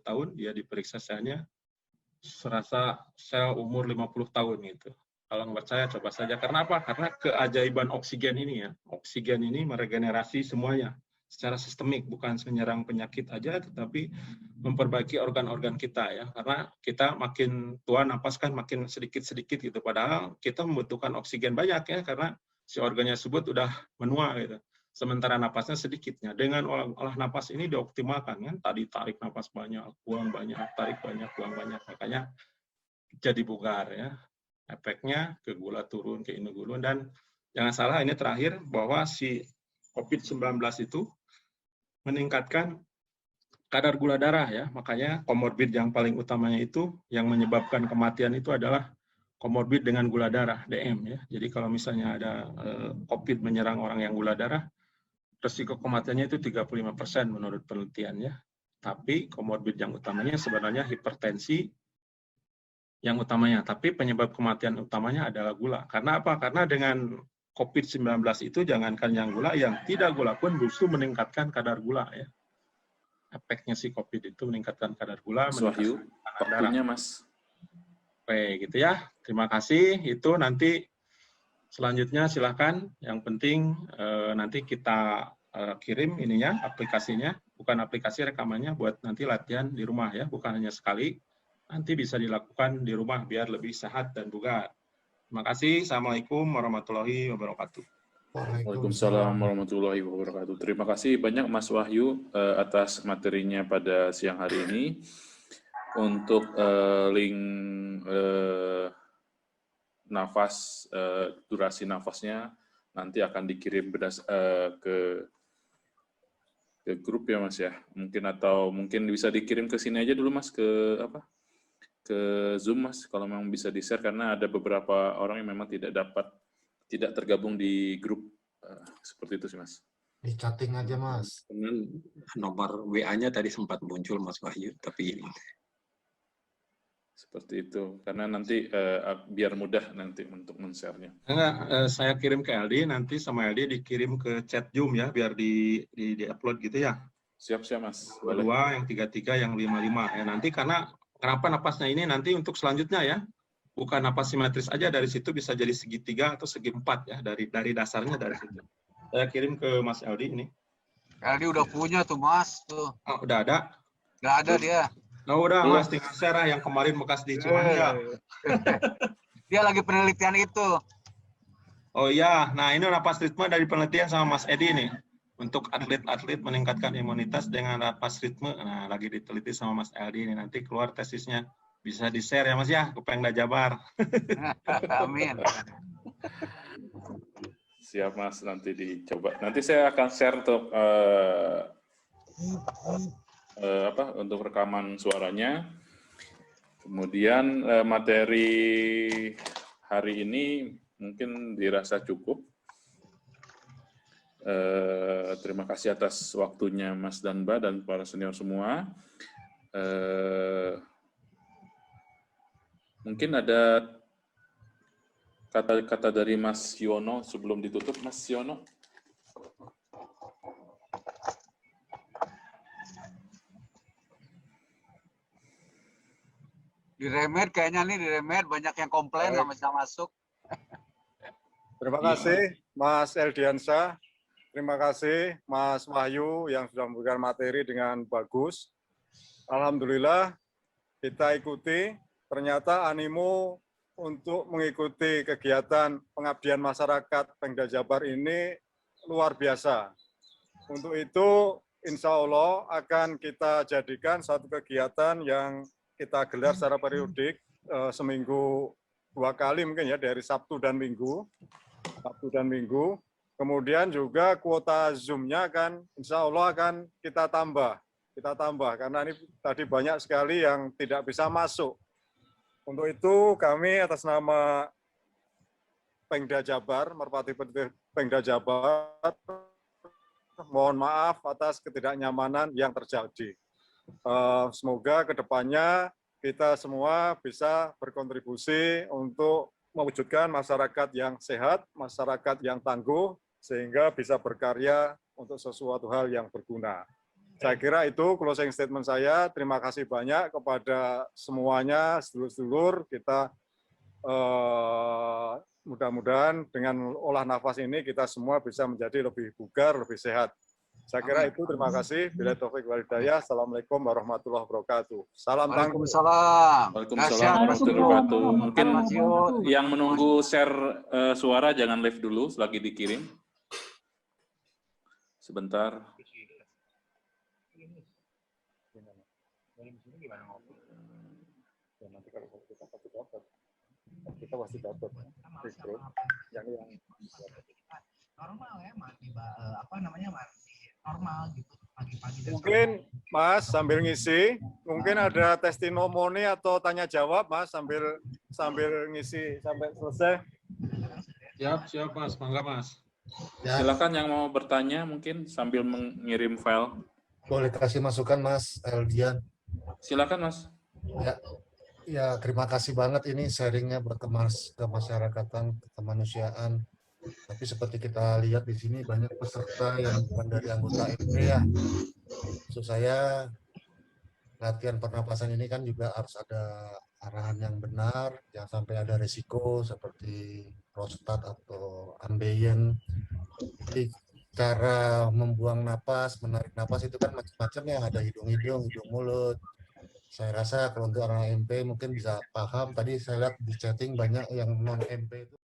tahun, dia diperiksa selnya, serasa sel umur 50 tahun gitu. Kalau nggak percaya coba saja. Karena apa? Karena keajaiban oksigen ini ya. Oksigen ini meregenerasi semuanya secara sistemik, bukan menyerang penyakit aja, tetapi memperbaiki organ-organ kita ya. Karena kita makin tua napas kan makin sedikit-sedikit gitu. Padahal kita membutuhkan oksigen banyak ya, karena si organnya tersebut udah menua gitu. Sementara napasnya sedikitnya. Dengan olah napas ini dioptimalkan kan. Tadi tarik napas banyak, buang banyak, tarik banyak, buang banyak. Makanya jadi bugar ya. Efeknya ke gula turun, ke imun, dan jangan salah ini terakhir bahwa si COVID-19 itu meningkatkan kadar gula darah ya. Makanya komorbid yang paling utamanya itu yang menyebabkan kematian itu adalah komorbid dengan gula darah, DM ya. Jadi kalau misalnya ada COVID menyerang orang yang gula darah, resiko kematiannya itu 35% menurut penelitian ya. Tapi komorbid yang utamanya sebenarnya hipertensi yang utamanya, tapi penyebab kematian utamanya adalah gula. Karena apa? Karena dengan COVID-19 itu jangankan yang gula, yang tidak gula pun justru meningkatkan kadar gula ya. Efeknya si COVID itu meningkatkan kadar gula, Mas Wahyu, waktunya darah. Mas. Oke, gitu ya. Terima kasih. Itu nanti selanjutnya silakan. Yang penting nanti kita kirim ininya, aplikasinya, bukan aplikasi rekamannya buat nanti latihan di rumah ya, bukan hanya sekali. Nanti bisa dilakukan di rumah biar lebih sehat dan bugar. Terima kasih. Assalamualaikum warahmatullahi wabarakatuh. Waalaikumsalam warahmatullahi wabarakatuh. Terima kasih banyak Mas Wahyu atas materinya pada siang hari ini. Untuk link nafas, durasi nafasnya nanti akan dikirim ke grup ya Mas ya. Mungkin bisa dikirim ke sini aja dulu Mas, ke Zoom Mas, kalau memang bisa di-share, karena ada beberapa orang yang memang tidak tergabung di grup seperti itu sih Mas. Di chatting aja Mas. Nomor WA-nya tadi sempat muncul Mas Wahyu, tapi seperti itu, karena nanti biar mudah nanti untuk men-share-nya. Saya kirim ke LD, nanti sama LD dikirim ke chat Zoom ya, biar di-upload gitu ya. Siap Mas. Boleh. 2, yang 33, yang 55 ya. Nanti karena kenapa napasnya ini nanti untuk selanjutnya ya, bukan napas simetris aja, dari situ bisa jadi segitiga atau segi 4 ya, dari dasarnya dari situ. Saya kirim ke Mas LD ini. LD udah punya tuh Mas tuh. Oh, udah ada? Udah ada dia. Nah, udah Mas, tinggal share yang kemarin bekas di Cimahi. Dia lagi penelitian itu. Oh iya, nah ini napas ritme dari penelitian sama Mas Edi nih. Untuk atlet-atlet meningkatkan imunitas dengan napas ritme, nah lagi diteliti sama Mas Edi ini. Nanti keluar tesisnya. Bisa di-share ya Mas ya, ke Pemda Jabar. Amin. Siap Mas, nanti dicoba. Nanti saya akan share untuk untuk rekaman suaranya. Kemudian materi hari ini mungkin dirasa cukup. Terima kasih atas waktunya Mas dan Mbak dan para senior semua. Mungkin ada kata-kata dari Mas Yono sebelum ditutup, Mas Yono. Di Remed kayaknya nih, di Remed banyak yang komplain nggak bisa masuk. Terima kasih Mas Eldiansyah, terima kasih Mas Wahyu yang sudah memberikan materi dengan bagus. Alhamdulillah kita ikuti, ternyata animo untuk mengikuti kegiatan pengabdian masyarakat Pemda Jabar ini luar biasa. Untuk itu insya Allah akan kita jadikan satu kegiatan yang kita gelar secara periodik, seminggu 2 kali mungkin ya, dari Sabtu dan Minggu. Kemudian juga kuota Zoom-nya kan insya Allah akan kita tambah karena ini tadi banyak sekali yang tidak bisa masuk. Untuk itu kami atas nama Pemda Jabar, Merpati Pemda Jabar, mohon maaf atas ketidaknyamanan yang terjadi. Semoga kedepannya kita semua bisa berkontribusi untuk mewujudkan masyarakat yang sehat, masyarakat yang tangguh, sehingga bisa berkarya untuk sesuatu hal yang berguna. Saya kira itu closing statement saya. Terima kasih banyak kepada semuanya, sedulur-sedulur. Kita mudah-mudahan dengan olah nafas ini kita semua bisa menjadi lebih bugar, lebih sehat. Saya kira itu, terima kasih. Bila taufik wal hidayah. Assalamualaikum warahmatullahi wabarakatuh. Salam tangguh. Waalaikumsalam. Waalaikumsalam warahmatullahi wabarakatuh. Mungkin yang menunggu share suara jangan live dulu, lagi dikirim. Sebentar. Kita pasti dapat. Yang normal ya, mati mati normal gitu pagi Mungkin Mas sambil ngisi, mungkin ada testimoni atau tanya jawab Mas sambil ngisi sampai selesai. Siap Mas, mangga Mas. Ya, Silakan yang mau bertanya mungkin sambil mengirim file. boleh kasih masukan Mas Eldian. Silakan Mas. Ya, terima kasih banget ini sharingnya kemasyarakatan, kemanusiaan. Tapi seperti kita lihat di sini banyak peserta yang bukan dari anggota MP ya. Maksud saya latihan pernapasan ini kan juga harus ada arahan yang benar, jangan sampai ada risiko seperti prostat atau ambeien. Jadi cara membuang napas, menarik napas itu kan macam-macam ya, ada hidung-hidung, hidung mulut. Saya rasa kalau untuk orang MP mungkin bisa paham. Tadi saya lihat di chatting banyak yang non MP itu